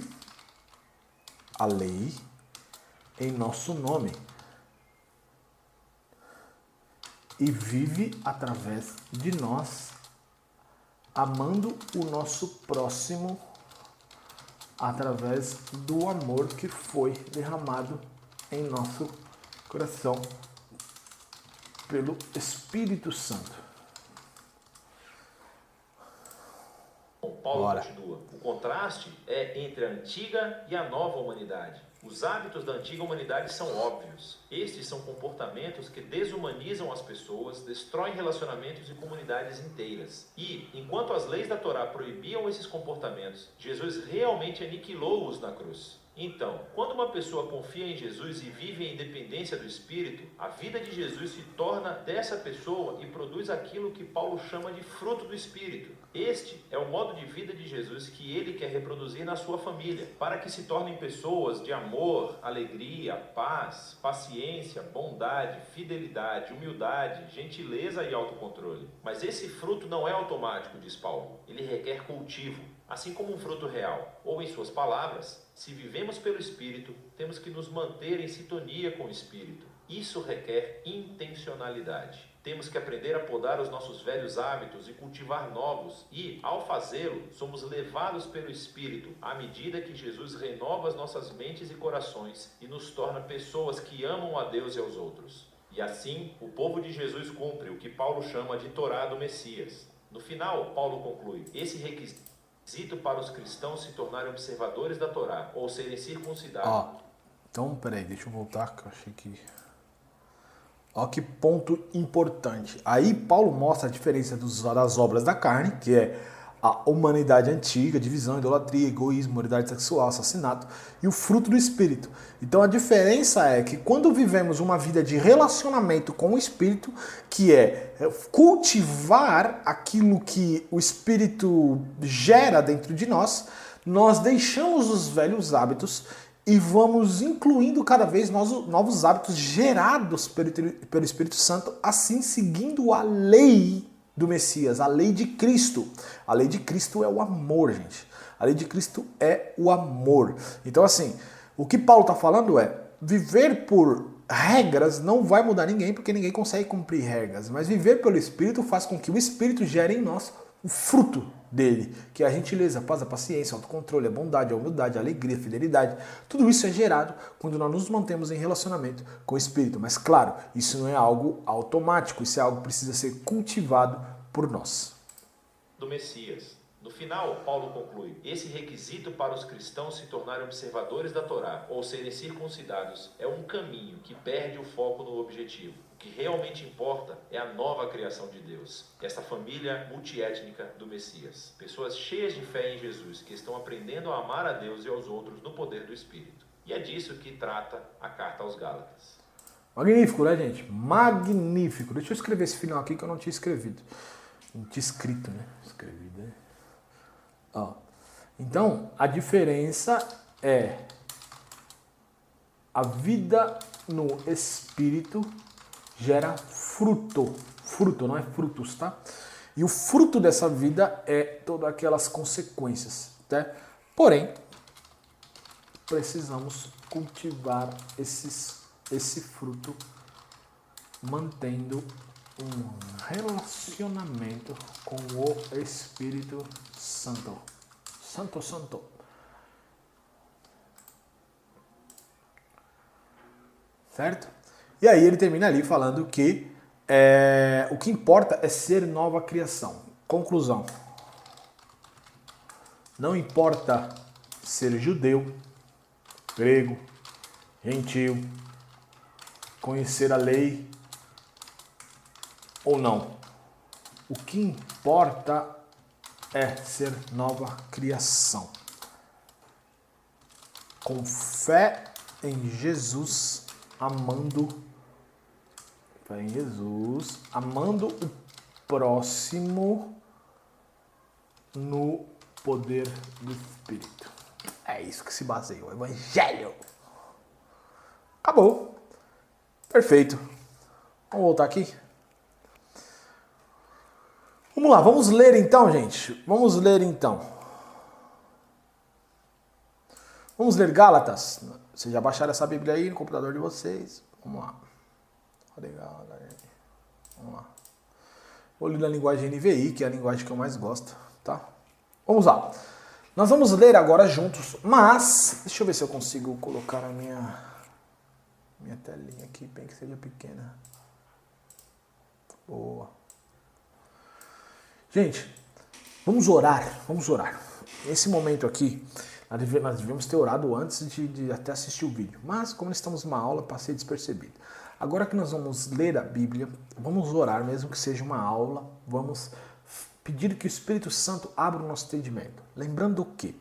a lei em nosso nome e vive através de nós, amando o nosso próximo através do amor que foi derramado em nosso coração pelo Espírito Santo. Paulo continua: o contraste é entre a antiga e a nova humanidade. Os hábitos da antiga humanidade são óbvios. Estes são comportamentos que desumanizam as pessoas, destroem relacionamentos e comunidades inteiras. E, enquanto as leis da Torá proibiam esses comportamentos, Jesus realmente aniquilou-os na cruz. Então, quando uma pessoa confia em Jesus e vive em dependência do Espírito, a vida de Jesus se torna dessa pessoa e produz aquilo que Paulo chama de fruto do Espírito. Este é o modo de vida de Jesus que ele quer reproduzir na sua família, para que se tornem pessoas de amor, alegria, paz, paciência, bondade, fidelidade, humildade, gentileza e autocontrole. Mas esse fruto não é automático, diz Paulo. Ele requer cultivo, assim como um fruto real. Ou, em suas palavras, se vivemos pelo Espírito, temos que nos manter em sintonia com o Espírito. Isso requer intencionalidade. Temos que aprender a podar os nossos velhos hábitos e cultivar novos. E, ao fazê-lo, somos levados pelo Espírito, à medida que Jesus renova as nossas mentes e corações e nos torna pessoas que amam a Deus e aos outros. E assim, o povo de Jesus cumpre o que Paulo chama de Torá do Messias. No final, Paulo conclui: esse requisito para os cristãos se tornarem observadores da Torá, ou serem circuncidados. Então, peraí, deixa eu voltar, que eu achei que... Ó que ponto importante. Aí Paulo mostra a diferença das obras da carne, que é a humanidade antiga, divisão, idolatria, egoísmo, moralidade sexual, assassinato, e o fruto do Espírito. Então a diferença é que quando vivemos uma vida de relacionamento com o Espírito, que é cultivar aquilo que o Espírito gera dentro de nós, nós deixamos os velhos hábitos e vamos incluindo cada vez novos hábitos gerados pelo Espírito Santo, assim seguindo a lei do Messias, a lei de Cristo. A lei de Cristo é o amor, gente. A lei de Cristo é o amor. Então, assim, o que Paulo está falando é, viver por regras não vai mudar ninguém, porque ninguém consegue cumprir regras, mas viver pelo Espírito faz com que o Espírito gere em nós o fruto dele, que é a gentileza, a paz, a paciência, o autocontrole, a bondade, a humildade, a alegria, a fidelidade. Tudo isso é gerado quando nós nos mantemos em relacionamento com o Espírito. Mas claro, isso não é algo automático, isso é algo que precisa ser cultivado por nós. Do Messias. No final, Paulo conclui: esse requisito para os cristãos se tornarem observadores da Torá, ou serem circuncidados, é um caminho que perde o foco no objetivo. O que realmente importa é a nova criação de Deus, esta família multiétnica do Messias. Pessoas cheias de fé em Jesus, que estão aprendendo a amar a Deus e aos outros no poder do Espírito. E é disso que trata a carta aos Gálatas. Magnífico, né, gente? Magnífico. Deixa eu escrever esse final aqui que eu não tinha escrevido. Não tinha escrito, né? Escrevi, né? Ó. Então, a diferença é a vida no Espírito gera fruto. Fruto, não é frutos, tá? E o fruto dessa vida é todas aquelas consequências, tá? Porém, precisamos cultivar esse fruto mantendo um relacionamento com o Espírito Santo. Santo. Certo? E aí ele termina ali falando que o que importa é ser nova criação. Conclusão. Não importa ser judeu, grego, gentil, conhecer a lei ou não. O que importa é ser nova criação. Com fé em Jesus, amando o próximo no poder do Espírito. É isso que se baseia o Evangelho. Acabou. Perfeito. Vamos voltar aqui? Vamos lá, vamos ler então, gente. Vamos ler Gálatas. Vocês já baixaram essa Bíblia aí no computador de vocês. Vamos lá. Legal, galera. Vamos lá. Vou ler na linguagem NVI, que é a linguagem que eu mais gosto, tá? Vamos lá. Nós vamos ler agora juntos, mas deixa eu ver se eu consigo colocar a minha telinha aqui, bem que seja pequena. Boa. Gente, vamos orar. Nesse momento aqui, nós devemos ter orado antes de até assistir o vídeo, mas como estamos numa aula, passei despercebido. Agora que nós vamos ler a Bíblia, vamos orar, mesmo que seja uma aula, vamos pedir que o Espírito Santo abra o nosso entendimento. Lembrando que,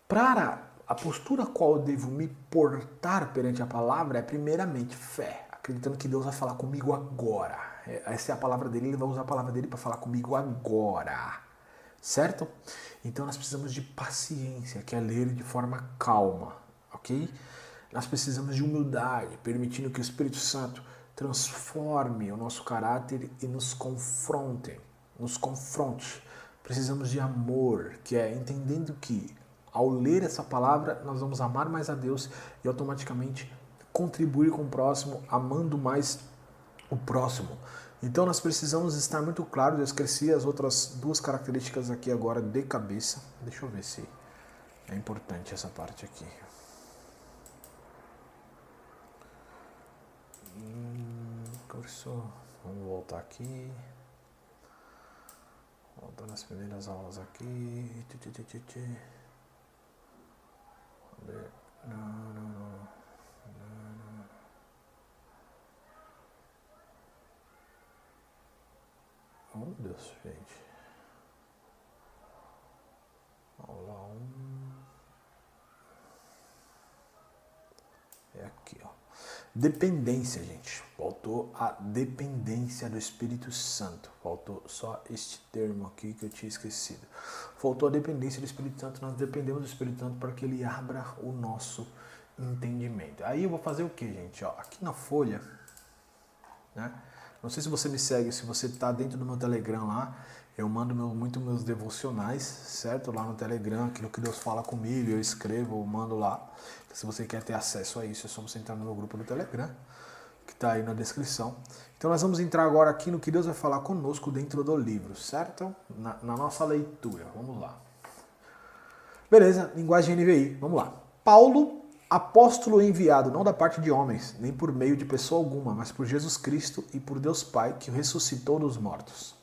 para a postura a qual eu devo me portar perante a palavra é primeiramente fé, acreditando que Deus vai falar comigo agora. Essa é a palavra dele, ele vai usar a palavra dele para falar comigo agora, certo? Então nós precisamos de paciência, que é ler de forma calma, ok? Nós precisamos de humildade, permitindo que o Espírito Santo transforme o nosso caráter e nos confronte. Precisamos de amor, que é entendendo que ao ler essa palavra nós vamos amar mais a Deus e automaticamente contribuir com o próximo, amando mais o próximo. Então nós precisamos estar muito claros. Eu esqueci as outras duas características aqui agora de cabeça. Deixa eu ver se é importante essa parte aqui. Cursor. Vamos voltar aqui. Voltando nas primeiras aulas aqui. Não. Deus, gente. Aula 1. É aqui, ó. Dependência, gente. Faltou a dependência do Espírito Santo. Faltou só este termo aqui que eu tinha esquecido. Faltou a dependência do Espírito Santo. Nós dependemos do Espírito Santo para que ele abra o nosso entendimento. Aí eu vou fazer o que, gente? Ó, aqui na folha, né? Não sei se você me segue, se você está dentro do meu Telegram lá, eu mando muito meus devocionais, certo? Lá no Telegram, aquilo que Deus fala comigo, eu escrevo, eu mando lá. Se você quer ter acesso a isso, é só você entrar no meu grupo do Telegram, que está aí na descrição. Então nós vamos entrar agora aqui no que Deus vai falar conosco dentro do livro, certo? Na nossa leitura, vamos lá. Beleza, linguagem NVI, vamos lá. Paulo, apóstolo enviado, não da parte de homens, nem por meio de pessoa alguma, mas por Jesus Cristo e por Deus Pai, que o ressuscitou dos mortos.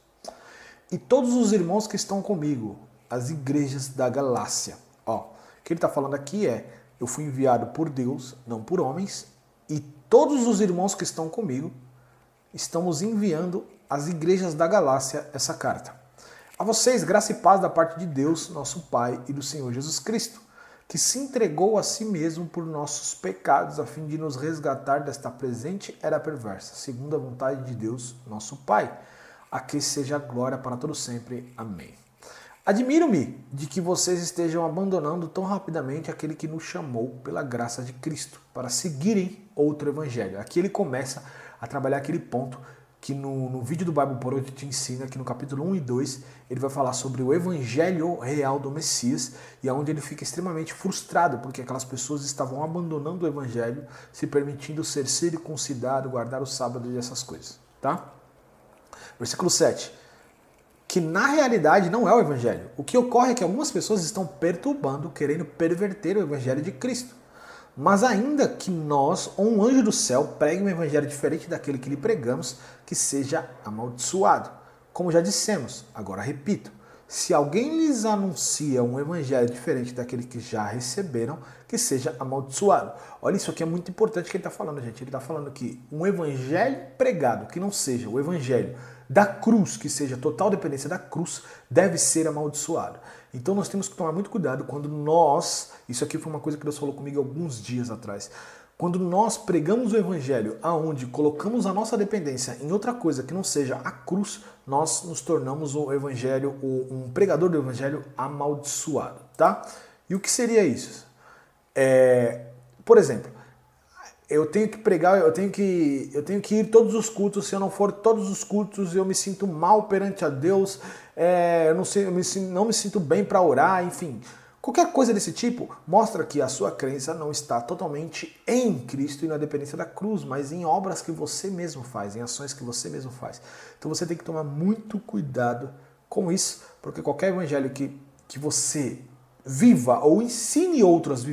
E todos os irmãos que estão comigo, as igrejas da Galácia. Ó, o que ele está falando aqui é, eu fui enviado por Deus, não por homens, e todos os irmãos que estão comigo, estamos enviando às igrejas da Galácia essa carta. A vocês, graça e paz da parte de Deus, nosso Pai, e do Senhor Jesus Cristo, que se entregou a si mesmo por nossos pecados, a fim de nos resgatar desta presente era perversa, segundo a vontade de Deus, nosso Pai, a que seja a glória para todo sempre. Amém. Admiro-me de que vocês estejam abandonando tão rapidamente aquele que nos chamou pela graça de Cristo, para seguirem outro evangelho. Aqui ele começa a trabalhar aquele ponto que no vídeo do Bible por hoje te ensina, que no capítulo 1 e 2, ele vai falar sobre o evangelho real do Messias, e onde ele fica extremamente frustrado, porque aquelas pessoas estavam abandonando o evangelho, se permitindo ser circuncidado, guardar o sábado e essas coisas, tá? Versículo 7. Que na realidade não é o evangelho. O que ocorre é que algumas pessoas estão perturbando, querendo perverter o evangelho de Cristo. Mas ainda que nós, ou um anjo do céu, pregue um evangelho diferente daquele que lhe pregamos, que seja amaldiçoado. Como já dissemos, agora repito, se alguém lhes anuncia um evangelho diferente daquele que já receberam, que seja amaldiçoado. Olha, isso aqui é muito importante que ele está falando, gente. Ele está falando que um evangelho pregado, que não seja o evangelho da cruz, que seja total dependência da cruz, deve ser amaldiçoado. Então nós temos que tomar muito cuidado quando nós, isso aqui foi uma coisa que Deus falou comigo alguns dias atrás, quando nós pregamos o evangelho aonde colocamos a nossa dependência em outra coisa que não seja a cruz, nós nos tornamos o evangelho, um pregador do evangelho amaldiçoado, tá? E o que seria isso? Por exemplo, eu tenho que pregar, eu tenho que ir todos os cultos. Se eu não for todos os cultos, eu me sinto mal perante a Deus. Eu não me sinto bem para orar, enfim. Qualquer coisa desse tipo mostra que a sua crença não está totalmente em Cristo e na dependência da cruz, mas em obras que você mesmo faz, em ações que você mesmo faz. Então você tem que tomar muito cuidado com isso, porque qualquer evangelho que você viva ou ensine outros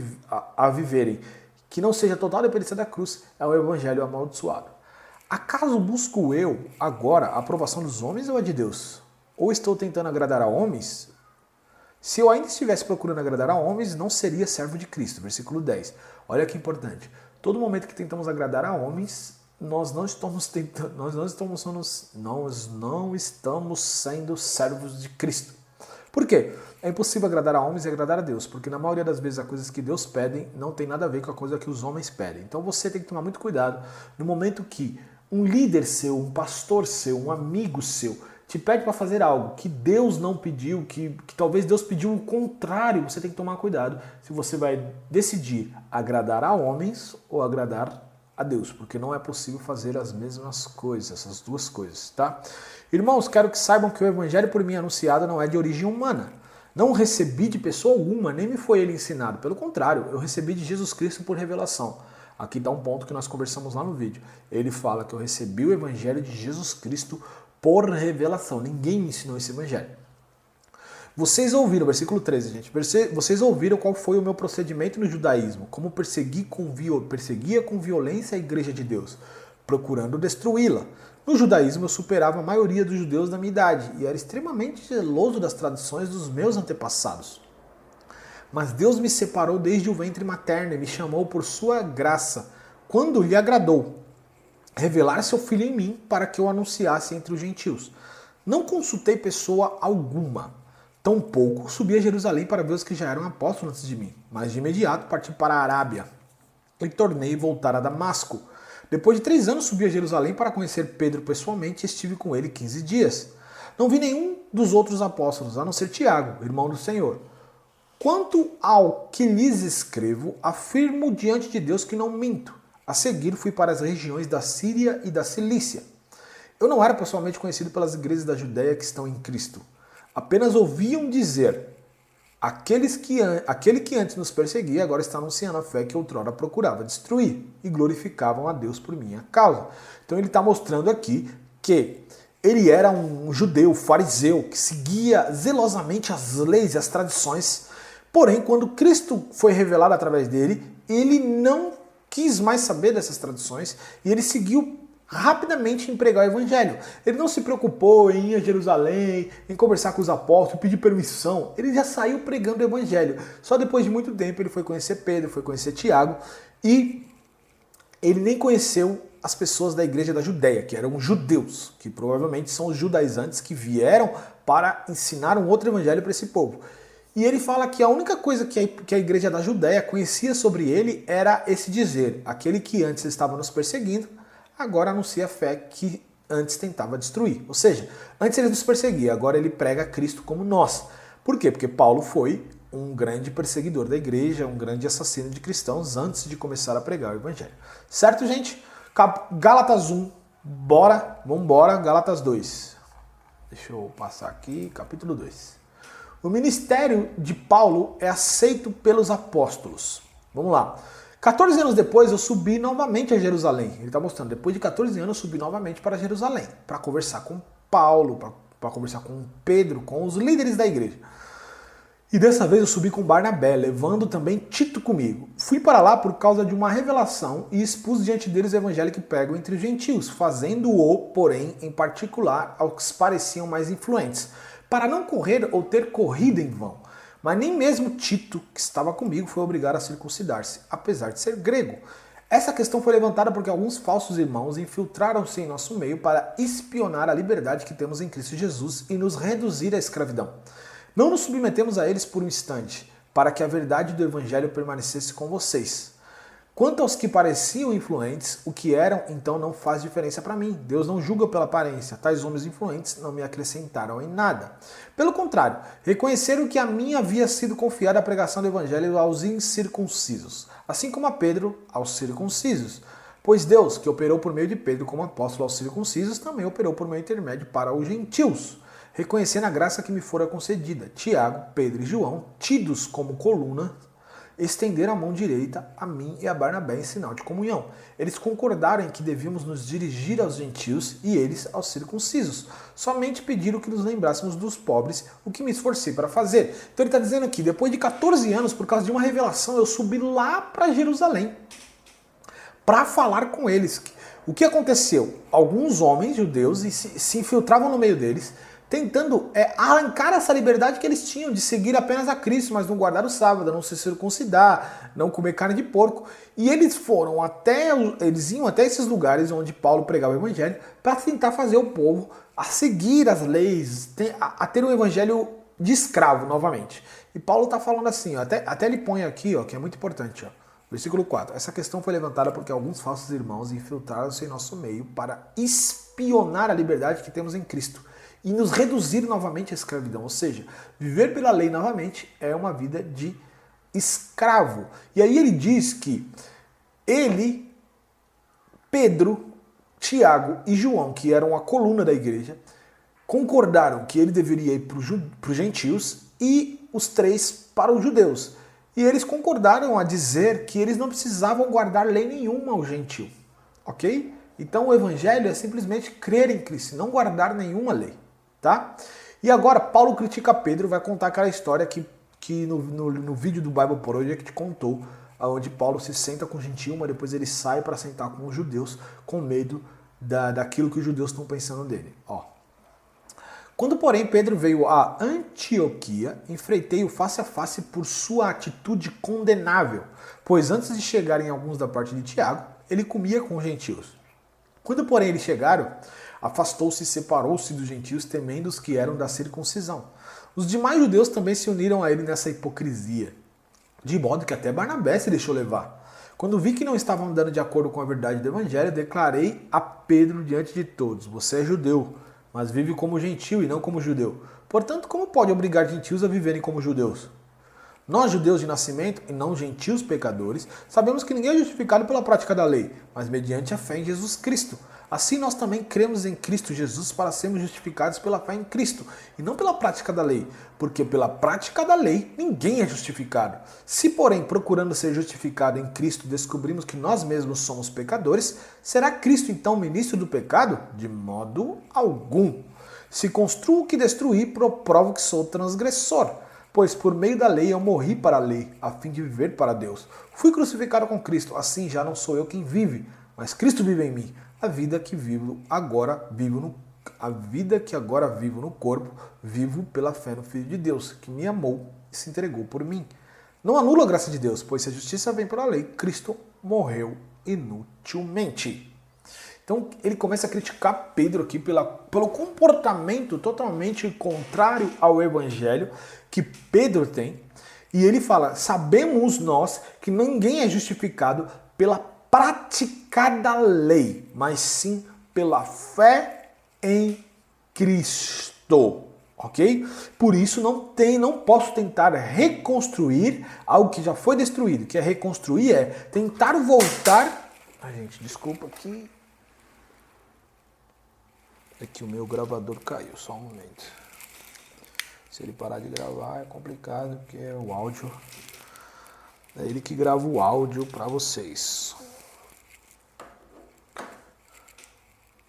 a viverem, que não seja total dependência da cruz, é o evangelho amaldiçoado. Acaso busco eu, agora, a aprovação dos homens ou a de Deus? Ou estou tentando agradar a homens? Se eu ainda estivesse procurando agradar a homens, não seria servo de Cristo. Versículo 10. Olha que importante. Todo momento que tentamos agradar a homens, nós não estamos sendo servos de Cristo. Por quê? É impossível agradar a homens e agradar a Deus, porque na maioria das vezes as coisas que Deus pede não tem nada a ver com a coisa que os homens pedem. Então você tem que tomar muito cuidado no momento que um líder seu, um pastor seu, um amigo seu te pede para fazer algo que Deus não pediu, que talvez Deus pediu o contrário. Você tem que tomar cuidado se você vai decidir agradar a homens ou agradar a Deus, porque não é possível fazer as mesmas coisas, essas duas coisas, tá? Irmãos, quero que saibam que o evangelho por mim anunciado não é de origem humana. Não recebi de pessoa alguma, nem me foi ele ensinado. Pelo contrário, eu recebi de Jesus Cristo por revelação. Aqui dá um ponto que nós conversamos lá no vídeo. Ele fala que eu recebi o evangelho de Jesus Cristo por revelação. Ninguém me ensinou esse evangelho. Vocês ouviram, versículo 13, gente. Vocês ouviram qual foi o meu procedimento no judaísmo, como perseguia com violência a igreja de Deus, procurando destruí-la. No judaísmo eu superava a maioria dos judeus da minha idade e era extremamente zeloso das tradições dos meus antepassados. Mas Deus me separou desde o ventre materno e me chamou por sua graça, quando lhe agradou revelar seu Filho em mim para que eu anunciasse entre os gentios. Não consultei pessoa alguma. Tampouco subi a Jerusalém para ver os que já eram apóstolos antes de mim, mas de imediato parti para a Arábia e tornei voltar a Damasco. Depois de 3 anos subi a Jerusalém para conhecer Pedro pessoalmente e estive com ele 15 dias. Não vi nenhum dos outros apóstolos, a não ser Tiago, irmão do Senhor. Quanto ao que lhes escrevo, afirmo diante de Deus que não minto. A seguir fui para as regiões da Síria e da Cilícia. Eu não era pessoalmente conhecido pelas igrejas da Judéia que estão em Cristo. Apenas ouviam dizer, aquele que antes nos perseguia agora está anunciando a fé que outrora procurava destruir e glorificavam a Deus por minha causa. Então ele está mostrando aqui que ele era um judeu, fariseu, que seguia zelosamente as leis e as tradições. Porém, quando Cristo foi revelado através dele, ele não quis mais saber dessas tradições e ele seguiu rapidamente em pregar o evangelho. Ele não se preocupou em ir a Jerusalém, em conversar com os apóstolos, pedir permissão. Ele já saiu pregando o evangelho. Só depois de muito tempo ele foi conhecer Pedro, foi conhecer Tiago e ele nem conheceu as pessoas da igreja da Judéia, que eram judeus, que provavelmente são os judaizantes que vieram para ensinar um outro evangelho para esse povo. E ele fala que a única coisa que a igreja da Judéia conhecia sobre ele era esse dizer, aquele que antes estava nos perseguindo, agora anuncia a fé que antes tentava destruir. Ou seja, antes ele nos perseguia, agora ele prega Cristo como nós. Por quê? Porque Paulo foi um grande perseguidor da igreja, um grande assassino de cristãos antes de começar a pregar o evangelho. Certo, gente? Gálatas 1, vambora, Gálatas 2. Deixa eu passar aqui, capítulo 2. O ministério de Paulo é aceito pelos apóstolos. Vamos lá. 14 anos depois eu subi novamente a Jerusalém. Ele está mostrando, depois de 14 anos eu subi novamente para Jerusalém, para conversar com Paulo, para conversar com Pedro, com os líderes da igreja. E dessa vez eu subi com Barnabé, levando também Tito comigo. Fui para lá por causa de uma revelação e expus diante deles o evangelho que pregam entre os gentios, fazendo-o, porém, em particular aos que pareciam mais influentes, para não correr ou ter corrido em vão. Mas nem mesmo Tito, que estava comigo, foi obrigado a circuncidar-se, apesar de ser grego. Essa questão foi levantada porque alguns falsos irmãos infiltraram-se em nosso meio para espionar a liberdade que temos em Cristo Jesus e nos reduzir à escravidão. Não nos submetemos a eles por um instante, para que a verdade do evangelho permanecesse com vocês. Quanto aos que pareciam influentes, o que eram, então, não faz diferença para mim. Deus não julga pela aparência. Tais homens influentes não me acrescentaram em nada. Pelo contrário, reconheceram que a mim havia sido confiada a pregação do evangelho aos incircuncisos, assim como a Pedro aos circuncisos. Pois Deus, que operou por meio de Pedro como apóstolo aos circuncisos, também operou por meio intermédio para os gentios, reconhecendo a graça que me fora concedida. Tiago, Pedro e João, tidos como coluna, estenderam a mão direita a mim e a Barnabé em sinal de comunhão. Eles concordaram em que devíamos nos dirigir aos gentios e eles aos circuncisos. Somente pediram que nos lembrássemos dos pobres, o que me esforcei para fazer. Então ele está dizendo aqui, depois de 14 anos, por causa de uma revelação, eu subi lá para Jerusalém para falar com eles. O que aconteceu? Alguns homens judeus se infiltravam no meio deles, tentando arrancar essa liberdade que eles tinham de seguir apenas a Cristo, mas não guardar o sábado, não se circuncidar, não comer carne de porco. E eles iam até esses lugares onde Paulo pregava o evangelho para tentar fazer o povo a seguir as leis, a ter um evangelho de escravo novamente. E Paulo está falando assim, ó, até ele põe aqui, ó, que é muito importante, ó, versículo 4. Essa questão foi levantada porque alguns falsos irmãos infiltraram-se em nosso meio para espionar a liberdade que temos em Cristo e nos reduzir novamente à escravidão. Ou seja, viver pela lei novamente é uma vida de escravo. E aí ele diz que ele, Pedro, Tiago e João, que eram a coluna da igreja, concordaram que ele deveria ir para os gentios e os 3 para os judeus. E eles concordaram a dizer que eles não precisavam guardar lei nenhuma ao gentio. Ok? Então o evangelho é simplesmente crer em Cristo, não guardar nenhuma lei. Tá? E agora Paulo critica Pedro, vai contar aquela história que no vídeo do Bible Project contou, onde Paulo se senta com o gentio, mas depois ele sai para sentar com os judeus, com medo daquilo que os judeus estão pensando dele. Ó. Quando, porém, Pedro veio a Antioquia, enfrentei-o face a face por sua atitude condenável, pois antes de chegarem alguns da parte de Tiago, ele comia com os gentios. Quando, porém, eles chegaram, Afastou-se e separou-se dos gentios, temendo os que eram da circuncisão. Os demais judeus também se uniram a ele nessa hipocrisia, de modo que até Barnabé se deixou levar. Quando vi que não estavam andando de acordo com a verdade do evangelho, declarei a Pedro diante de todos: você é judeu, mas vive como gentil e não como judeu. Portanto, como pode obrigar gentios a viverem como judeus? Nós, judeus de nascimento e não gentios pecadores, sabemos que ninguém é justificado pela prática da lei, mas mediante a fé em Jesus Cristo. Assim nós também cremos em Cristo Jesus para sermos justificados pela fé em Cristo, e não pela prática da lei, porque pela prática da lei ninguém é justificado. Se, porém, procurando ser justificado em Cristo, descobrimos que nós mesmos somos pecadores, será Cristo então ministro do pecado? De modo algum. Se construo o que destruí, provo que sou transgressor. Pois por meio da lei eu morri para a lei, a fim de viver para Deus. Fui crucificado com Cristo, assim já não sou eu quem vive, mas Cristo vive em mim. A vida que agora vivo no corpo, vivo pela fé no Filho de Deus, que me amou e se entregou por mim. Não anulo a graça de Deus, pois se a justiça vem pela lei, Cristo morreu inutilmente. Então ele começa a criticar Pedro aqui pelo comportamento totalmente contrário ao evangelho que Pedro tem. E ele fala: sabemos nós que ninguém é justificado pela prática da lei, mas sim pela fé em Cristo. Ok? Por isso não posso tentar reconstruir algo que já foi destruído. Que é reconstruir é tentar voltar. Ai, gente, desculpa aqui. É que o meu gravador caiu, só um momento. Se ele parar de gravar é complicado, porque é o áudio. É ele que grava o áudio para vocês.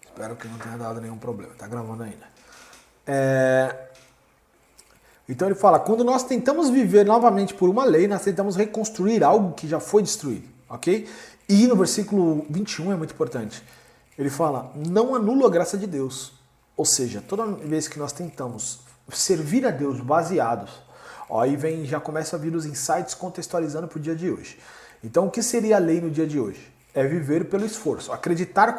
Espero que não tenha dado nenhum problema, tá gravando ainda. Então ele fala: quando nós tentamos viver novamente por uma lei, nós tentamos reconstruir algo que já foi destruído, ok? E no versículo 21 é muito importante. Ele fala: não anulo a graça de Deus. Ou seja, toda vez que nós tentamos servir a Deus baseados, aí já começa a vir os insights contextualizando para o dia de hoje. Então o que seria a lei no dia de hoje? É viver pelo esforço, acreditar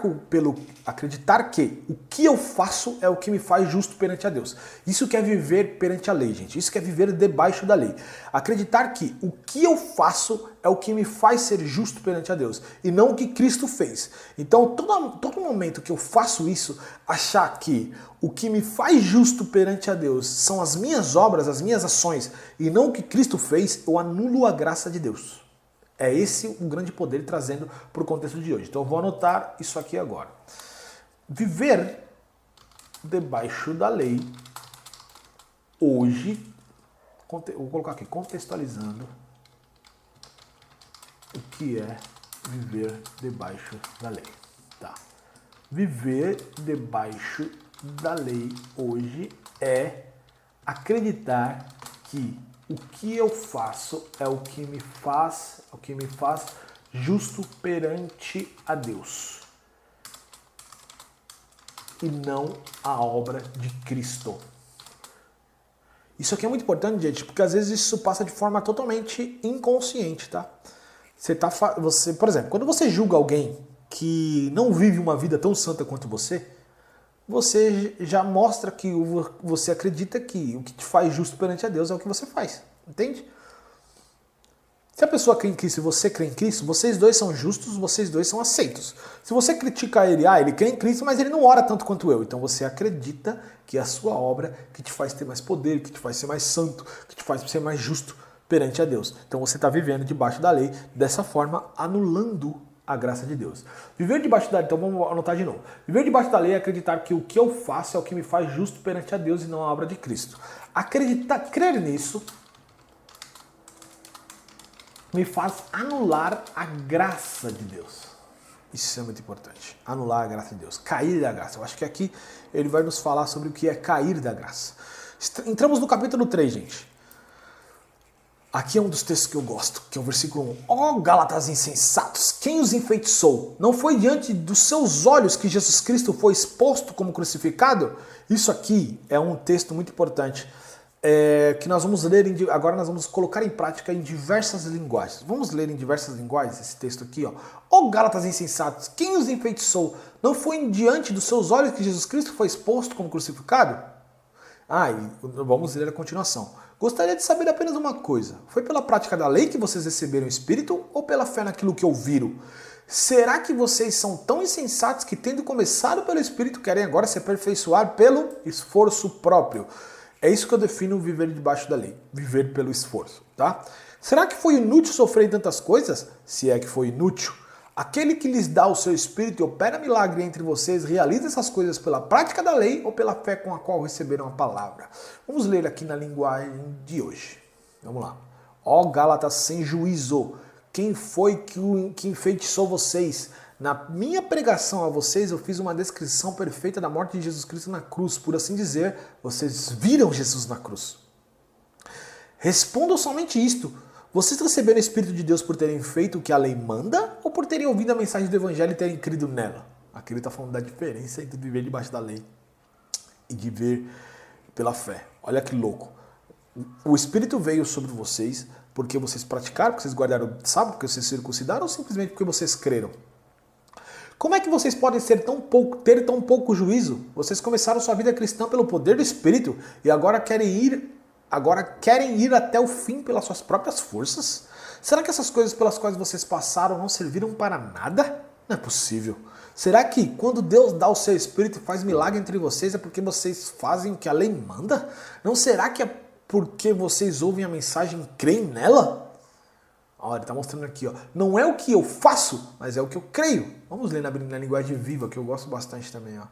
que o que eu faço é o que me faz justo perante a Deus. Isso que é viver perante a lei, gente. Isso que é viver debaixo da lei. Acreditar que o que eu faço é o que me faz ser justo perante a Deus e não o que Cristo fez. Então, todo momento que eu faço isso, achar que o que me faz justo perante a Deus são as minhas obras, as minhas ações e não o que Cristo fez, eu anulo a graça de Deus. É esse o grande poder trazendo para o contexto de hoje. Então eu vou anotar isso aqui agora. Viver debaixo da lei hoje, vou colocar aqui, contextualizando o que é viver debaixo da lei. Tá. Viver debaixo da lei hoje é acreditar que o que eu faço é o que me faz justo perante a Deus e não a obra de Cristo. Isso aqui é muito importante, gente, porque às vezes isso passa de forma totalmente inconsciente, tá? Você, por exemplo, quando você julga alguém que não vive uma vida tão santa quanto você já mostra que você acredita que o que te faz justo perante a Deus é o que você faz. Entende? Se a pessoa crê em Cristo e você crê em Cristo, vocês dois são justos, vocês dois são aceitos. Se você critica ele, ele crê em Cristo, mas ele não ora tanto quanto eu. Então você acredita que a sua obra que te faz ter mais poder, que te faz ser mais santo, que te faz ser mais justo perante a Deus. Então você está vivendo debaixo da lei, dessa forma anulando a graça de Deus. Viver debaixo da lei, então vamos anotar de novo. Viver debaixo da lei é acreditar que o que eu faço é o que me faz justo perante a Deus e não a obra de Cristo. Crer nisso me faz anular a graça de Deus. Isso é muito importante. Anular a graça de Deus. Cair da graça. Eu acho que aqui ele vai nos falar sobre o que é cair da graça. Entramos no capítulo 3, gente. Aqui é um dos textos que eu gosto, que é o versículo 1. Ó Gálatas insensatos, quem os enfeitiçou? Não foi diante dos seus olhos que Jesus Cristo foi exposto como crucificado? Isso aqui é um texto muito importante. que nós vamos ler, agora nós vamos colocar em prática em diversas linguagens. Vamos ler em diversas linguagens esse texto aqui, ó. Ó Gálatas insensatos, quem os enfeitiçou? Não foi diante dos seus olhos que Jesus Cristo foi exposto como crucificado? E vamos ler a continuação. Gostaria de saber apenas uma coisa. Foi pela prática da lei que vocês receberam o Espírito ou pela fé naquilo que ouviram? Será que vocês são tão insensatos que, tendo começado pelo Espírito, querem agora se aperfeiçoar pelo esforço próprio? É isso que eu defino viver debaixo da lei. Viver pelo esforço, tá? Será que foi inútil sofrer tantas coisas? Se é que foi inútil. Aquele que lhes dá o seu Espírito e opera milagre entre vocês, realiza essas coisas pela prática da lei ou pela fé com a qual receberam a palavra? Vamos ler aqui na linguagem de hoje. Vamos lá. Ó Gálatas sem juízo, quem foi que enfeitiçou vocês? Na minha pregação a vocês, eu fiz uma descrição perfeita da morte de Jesus Cristo na cruz. Por assim dizer, vocês viram Jesus na cruz. Respondam somente isto. Vocês receberam o Espírito de Deus por terem feito o que a lei manda ou por terem ouvido a mensagem do Evangelho e terem crido nela? Aqui ele está falando da diferença entre viver debaixo da lei e viver pela fé. Olha que louco. O Espírito veio sobre vocês porque vocês praticaram, porque vocês guardaram o sábado, porque vocês circuncidaram ou simplesmente porque vocês creram? Como é que vocês podem ter tão pouco juízo? Vocês começaram sua vida cristã pelo poder do Espírito e agora querem ir até o fim pelas suas próprias forças? Será que essas coisas pelas quais vocês passaram não serviram para nada? Não é possível. Será que quando Deus dá o seu Espírito e faz milagre entre vocês é porque vocês fazem o que a lei manda? Não será que é porque vocês ouvem a mensagem e creem nela? Olha, ele está mostrando aqui, ó. Não é o que eu faço, mas é o que eu creio. Vamos ler na linguagem viva, que eu gosto bastante também, ó.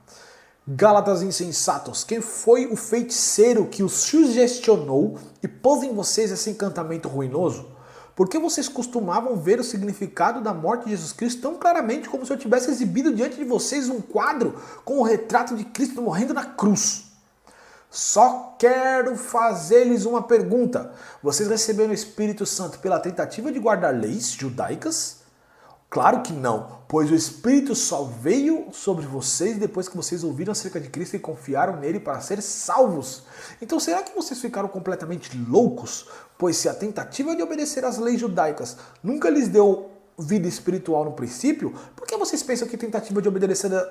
Gálatas insensatos, quem foi o feiticeiro que os sugestionou e pôs em vocês esse encantamento ruinoso? Porque vocês costumavam ver o significado da morte de Jesus Cristo tão claramente como se eu tivesse exibido diante de vocês um quadro com o retrato de Cristo morrendo na cruz. Só quero fazer-lhes uma pergunta. Vocês receberam o Espírito Santo pela tentativa de guardar leis judaicas? Claro que não, pois o Espírito só veio sobre vocês depois que vocês ouviram acerca de Cristo e confiaram nele para ser salvos. Então será que vocês ficaram completamente loucos? Pois se a tentativa de obedecer às leis judaicas nunca lhes deu vida espiritual no princípio, por que vocês pensam que a tentativa de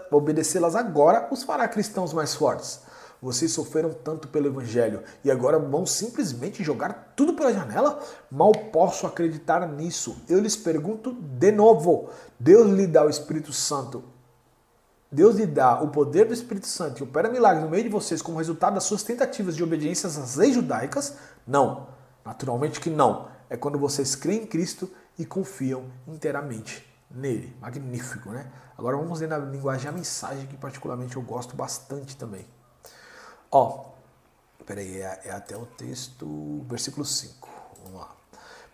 obedecê-las agora os fará cristãos mais fortes? Vocês sofreram tanto pelo Evangelho e agora vão simplesmente jogar tudo pela janela? Mal posso acreditar nisso. Eu lhes pergunto de novo. Deus lhe dá o Espírito Santo. Deus lhe dá o poder do Espírito Santo e opera milagres no meio de vocês como resultado das suas tentativas de obediência às leis judaicas? Não. Naturalmente que não. É quando vocês creem em Cristo e confiam inteiramente nele. Magnífico, né? Agora vamos ler na linguagem a mensagem que particularmente eu gosto bastante também. Peraí, é até o texto, versículo 5. Vamos lá.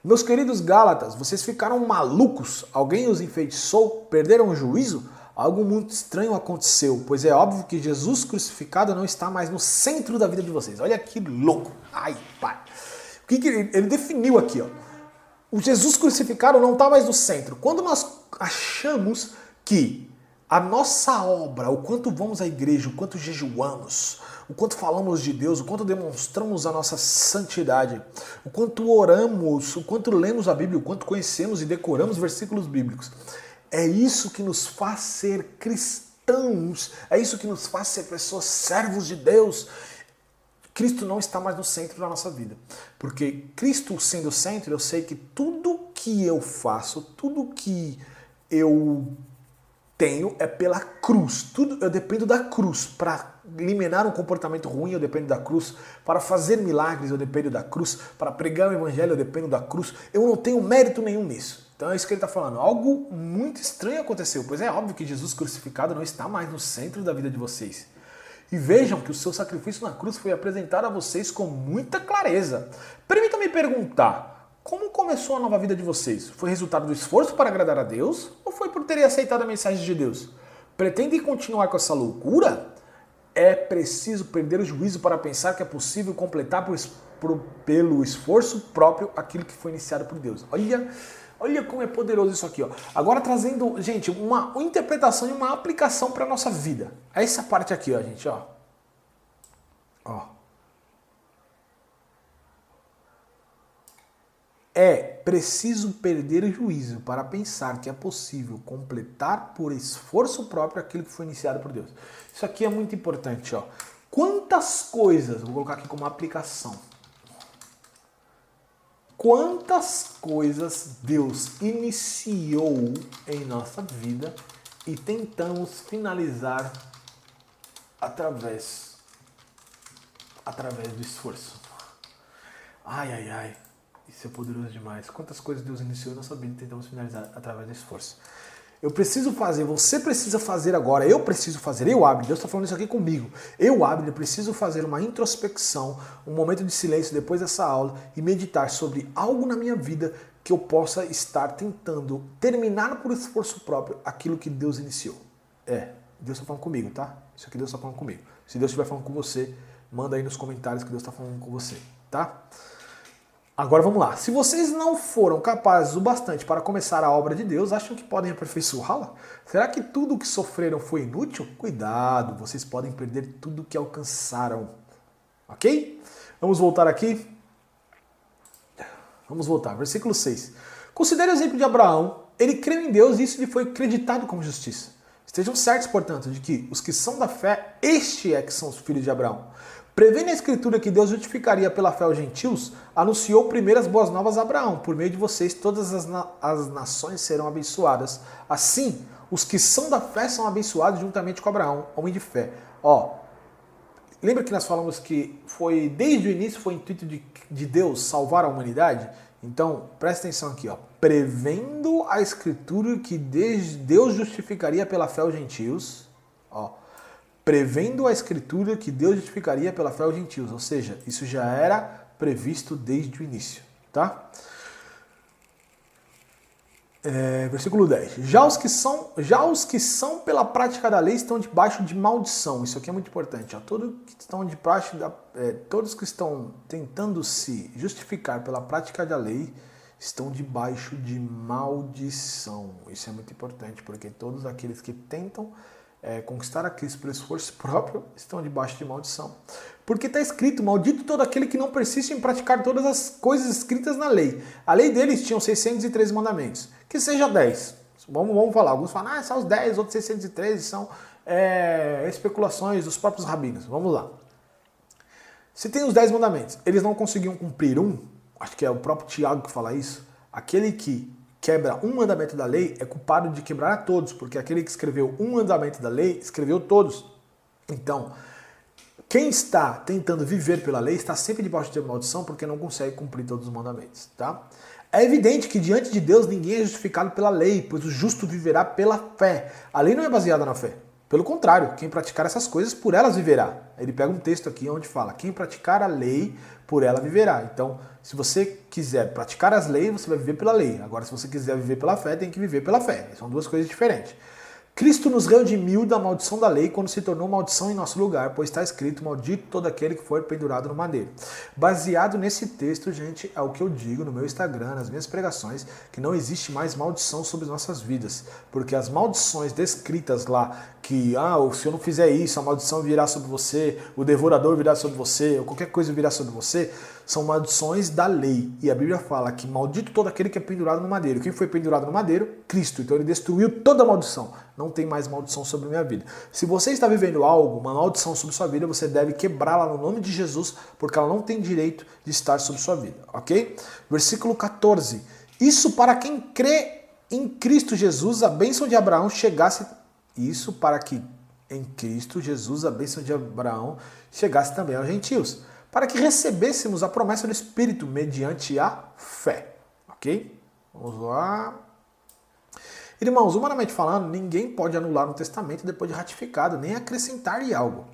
Meus queridos Gálatas, vocês ficaram malucos? Alguém os enfeitiçou? Perderam o juízo? Algo muito estranho aconteceu, pois é óbvio que Jesus crucificado não está mais no centro da vida de vocês. Olha que louco. Ai, pai. O que ele definiu aqui, ó? O Jesus crucificado não está mais no centro. Quando nós achamos que a nossa obra, o quanto vamos à igreja, o quanto jejuamos, o quanto falamos de Deus, o quanto demonstramos a nossa santidade, o quanto oramos, o quanto lemos a Bíblia, o quanto conhecemos e decoramos versículos bíblicos. É isso que nos faz ser cristãos, é isso que nos faz ser pessoas servos de Deus. Cristo não está mais no centro da nossa vida. Porque Cristo sendo o centro, eu sei que tudo que eu faço, tudo que eu tenho é pela cruz. Eu dependo da cruz. Para eliminar um comportamento ruim, eu dependo da cruz. Para fazer milagres, eu dependo da cruz. Para pregar o evangelho, eu dependo da cruz. Eu não tenho mérito nenhum nisso. Então é isso que ele está falando. Algo muito estranho aconteceu, pois é óbvio que Jesus crucificado não está mais no centro da vida de vocês. E vejam que o seu sacrifício na cruz foi apresentado a vocês com muita clareza. Permita-me perguntar, como começou a nova vida de vocês? Foi resultado do esforço para agradar a Deus ou foi por terem aceitado a mensagem de Deus? Pretendem continuar com essa loucura? É preciso perder o juízo para pensar que é possível completar pelo esforço próprio aquilo que foi iniciado por Deus. Olha como é poderoso isso aqui, ó. Agora trazendo, gente, uma interpretação e uma aplicação para a nossa vida. Essa parte aqui, ó, gente, ó. É preciso perder o juízo para pensar que é possível completar por esforço próprio aquilo que foi iniciado por Deus. Isso aqui é muito importante, ó. Quantas coisas, vou colocar aqui como aplicação. Quantas coisas Deus iniciou em nossa vida e tentamos finalizar através do esforço. Ai, ai, ai. Isso é poderoso demais. Quantas coisas Deus iniciou em nossa vida e tentamos finalizar através do esforço. Eu preciso fazer, você precisa fazer agora, eu preciso fazer, eu, Abner, Deus está falando isso aqui comigo. Eu, Abner, preciso fazer uma introspecção, um momento de silêncio depois dessa aula e meditar sobre algo na minha vida que eu possa estar tentando terminar por esforço próprio aquilo que Deus iniciou. Deus está falando comigo, tá? Isso aqui Deus está falando comigo. Se Deus estiver falando com você, manda aí nos comentários que Deus está falando com você, tá? Agora vamos lá. Se vocês não foram capazes o bastante para começar a obra de Deus, acham que podem aperfeiçoá-la? Será que tudo o que sofreram foi inútil? Cuidado, vocês podem perder tudo o que alcançaram. Ok? Vamos voltar aqui. Vamos voltar. Versículo 6. Considere o exemplo de Abraão. Ele creu em Deus e isso lhe foi creditado como justiça. Estejam certos, portanto, de que os que são da fé, este é que são os filhos de Abraão. Prevendo a Escritura que Deus justificaria pela fé os gentios, anunciou primeiro as boas novas a Abraão. Por meio de vocês, todas as nações serão abençoadas. Assim, os que são da fé são abençoados juntamente com Abraão, homem de fé. Lembra que nós falamos que foi desde o início foi o intuito de Deus salvar a humanidade? Então, presta atenção aqui. Prevendo a Escritura que Deus justificaria pela fé os gentios. Prevendo a Escritura que Deus justificaria pela fé os gentios. Ou seja, isso já era previsto desde o início. Tá? Versículo 10. Já os que são pela prática da lei estão debaixo de maldição. Isso aqui é muito importante. Todos que estão tentando se justificar pela prática da lei estão debaixo de maldição. Isso é muito importante, porque todos aqueles que tentam conquistar a Cristo por esforço próprio estão debaixo de maldição. Porque está escrito, maldito todo aquele que não persiste em praticar todas as coisas escritas na lei. A lei deles tinha 613 mandamentos. Que seja 10. Vamos falar. Alguns falam, são os 10, outros 613 são especulações dos próprios rabinos. Vamos lá. Se tem os 10 mandamentos, eles não conseguiam cumprir um, acho que é o próprio Tiago que fala isso, aquele que quebra um mandamento da lei é culpado de quebrar a todos, porque aquele que escreveu um mandamento da lei, escreveu todos. Então, quem está tentando viver pela lei está sempre debaixo de maldição porque não consegue cumprir todos os mandamentos, tá? É evidente que diante de Deus ninguém é justificado pela lei, pois o justo viverá pela fé. A lei não é baseada na fé. Pelo contrário, quem praticar essas coisas, por elas viverá. Ele pega um texto aqui onde fala, quem praticar a lei, por ela viverá. Então, se você quiser praticar as leis, você vai viver pela lei. Agora, se você quiser viver pela fé, tem que viver pela fé. São duas coisas diferentes. Cristo nos redimiu da maldição da lei quando se tornou maldição em nosso lugar, pois está escrito, maldito todo aquele que for pendurado no madeiro. Baseado nesse texto, gente, é o que eu digo no meu Instagram, nas minhas pregações, que não existe mais maldição sobre nossas vidas, porque as maldições descritas lá, que se eu não fizer isso, a maldição virá sobre você, o devorador virá sobre você, ou qualquer coisa virá sobre você, são maldições da lei. E a Bíblia fala que maldito todo aquele que é pendurado no madeiro. Quem foi pendurado no madeiro? Cristo. Então ele destruiu toda a maldição. Não tem mais maldição sobre a minha vida. Se você está vivendo algo, uma maldição sobre sua vida, você deve quebrá-la no nome de Jesus, porque ela não tem direito de estar sobre sua vida. Ok? Versículo 14. Isso para quem crê em Cristo Jesus, a bênção de Abraão chegasse... Isso para que em Cristo Jesus, a bênção de Abraão chegasse também aos gentios, para que recebêssemos a promessa do Espírito mediante a fé. Ok? Vamos lá. Irmãos, humanamente falando, ninguém pode anular um testamento depois de ratificado, nem acrescentar-lhe algo.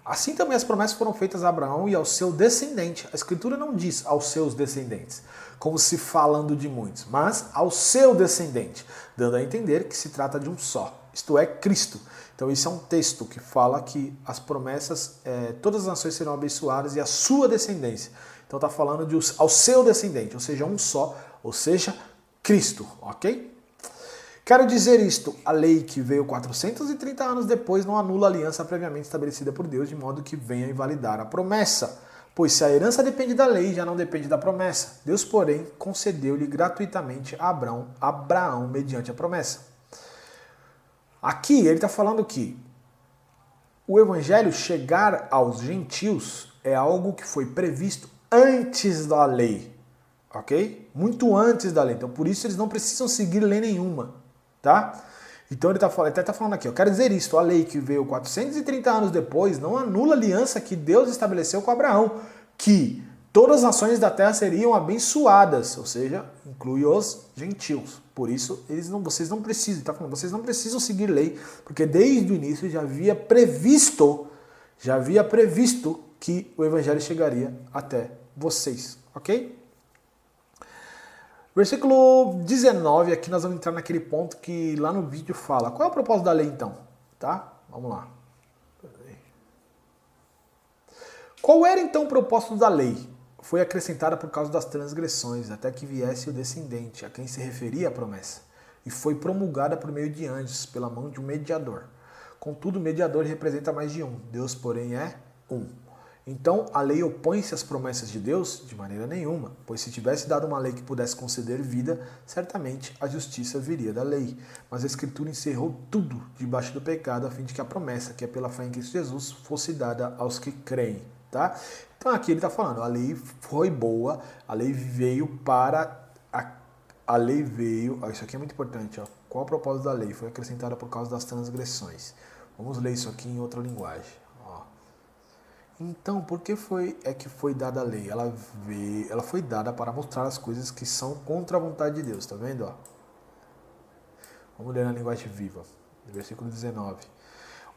Assim também as promessas foram feitas a Abraão e ao seu descendente. A Escritura não diz aos seus descendentes, como se falando de muitos, mas ao seu descendente, dando a entender que se trata de um só, isto é, Cristo. Então isso é um texto que fala que as promessas, todas as nações serão abençoadas e a sua descendência. Então está falando ao seu descendente, ou seja, um só, ou seja, Cristo, ok? Quero dizer isto, a lei que veio 430 anos depois não anula a aliança previamente estabelecida por Deus, de modo que venha invalidar a promessa. Pois se a herança depende da lei, já não depende da promessa. Deus, porém, concedeu-lhe gratuitamente a Abraão mediante a promessa. Aqui ele está falando que o evangelho chegar aos gentios é algo que foi previsto antes da lei, ok? Muito antes da lei. Então por isso eles não precisam seguir lei nenhuma, tá? Então ele até está falando aqui, eu quero dizer isto, a lei que veio 430 anos depois não anula a aliança que Deus estabeleceu com Abraão, que todas as nações da terra seriam abençoadas, ou seja, inclui os gentios. Por isso, vocês não precisam, tá falando, vocês não precisam seguir lei, porque desde o início já havia previsto que o evangelho chegaria até vocês, ok? Versículo 19, aqui nós vamos entrar naquele ponto que lá no vídeo fala. Qual é o propósito da lei então? Tá? Vamos lá. Qual era então o propósito da lei? Foi acrescentada por causa das transgressões, até que viesse o descendente, a quem se referia a promessa, e foi promulgada por meio de anjos, pela mão de um mediador. Contudo, o mediador representa mais de um, Deus, porém, é um. Então, a lei opõe-se às promessas de Deus? De maneira nenhuma, pois se tivesse dado uma lei que pudesse conceder vida, certamente a justiça viria da lei. Mas a Escritura encerrou tudo debaixo do pecado, a fim de que a promessa, que é pela fé em Cristo Jesus, fosse dada aos que creem. Tá? Então aqui ele está falando, a lei foi boa, a lei veio para... A lei veio... Isso aqui é muito importante. Ó. Qual o propósito da lei? Foi acrescentada por causa das transgressões. Vamos ler isso aqui em outra linguagem. Ó. Então, por que foi dada a lei? Ela foi dada para mostrar as coisas que são contra a vontade de Deus. Tá vendo? Ó? Vamos ler na linguagem viva. Versículo 19.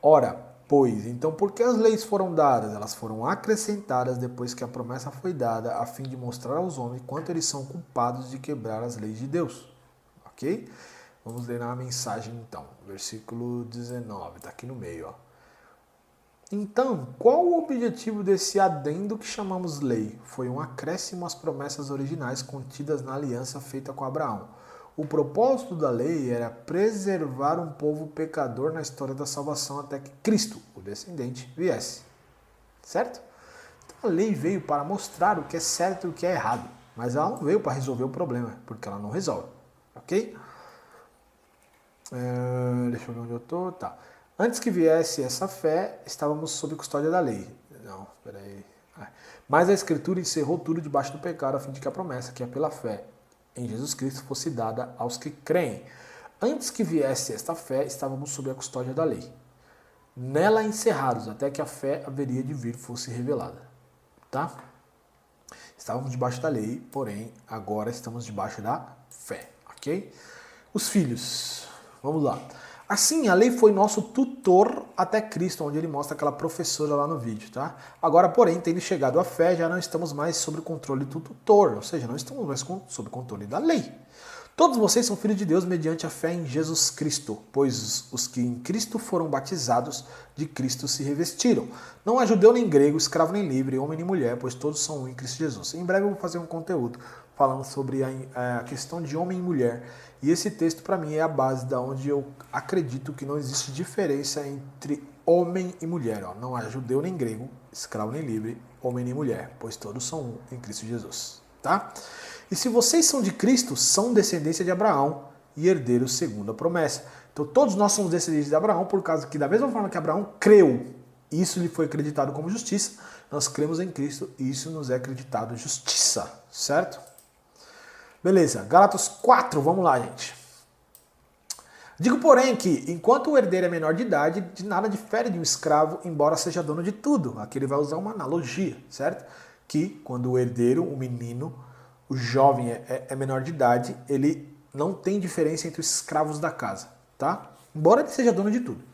Ora, pois, então por que as leis foram dadas? Elas foram acrescentadas depois que a promessa foi dada, a fim de mostrar aos homens quanto eles são culpados de quebrar as leis de Deus. Ok? Vamos ler na mensagem então. Versículo 19, está aqui no meio. Ó. Então, qual o objetivo desse adendo que chamamos lei? Foi um acréscimo às promessas originais contidas na aliança feita com Abraão. O propósito da lei era preservar um povo pecador na história da salvação até que Cristo, o descendente, viesse. Certo? Então a lei veio para mostrar o que é certo e o que é errado. Mas ela não veio para resolver o problema, porque ela não resolve. Ok? Deixa eu ver onde eu estou. Tá. Antes que viesse essa fé, estávamos sob custódia da lei. Não, peraí. Mas a Escritura encerrou tudo debaixo do pecado, a fim de que a promessa, que é pela fé em Jesus Cristo, fosse dada aos que creem. Antes que viesse esta fé, estávamos sob a custódia da lei. Nela encerrados, até que a fé haveria de vir fosse revelada. Tá? Estávamos debaixo da lei, porém, agora estamos debaixo da fé. Ok? Os filhos. Vamos lá. Assim, a lei foi nosso tutor até Cristo, onde ele mostra aquela professora lá no vídeo, tá? Agora, porém, tendo chegado à fé, já não estamos mais sob o controle do tutor, ou seja, não estamos mais sob o controle da lei. Todos vocês são filhos de Deus mediante a fé em Jesus Cristo, pois os que em Cristo foram batizados, de Cristo se revestiram. Não há judeu nem grego, escravo nem livre, homem nem mulher, pois todos são um em Cristo Jesus. Em breve eu vou fazer um conteúdo falando sobre a questão de homem e mulher. E esse texto, para mim, é a base da onde eu acredito que não existe diferença entre homem e mulher. Ó. Não há judeu nem grego, escravo nem livre, homem nem mulher, pois todos são um em Cristo Jesus. Tá? E se vocês são de Cristo, são descendência de Abraão e herdeiros segundo a promessa. Então todos nós somos descendentes de Abraão, por causa que da mesma forma que Abraão creu, isso lhe foi acreditado como justiça, nós cremos em Cristo e isso nos é acreditado justiça. Certo? Beleza, Gálatas 4, vamos lá, gente. Digo, porém, que enquanto o herdeiro é menor de idade, de nada difere de um escravo, embora seja dono de tudo. Aqui ele vai usar uma analogia, certo? Que quando o herdeiro, o menino, o jovem é menor de idade, ele não tem diferença entre os escravos da casa, tá? Embora ele seja dono de tudo.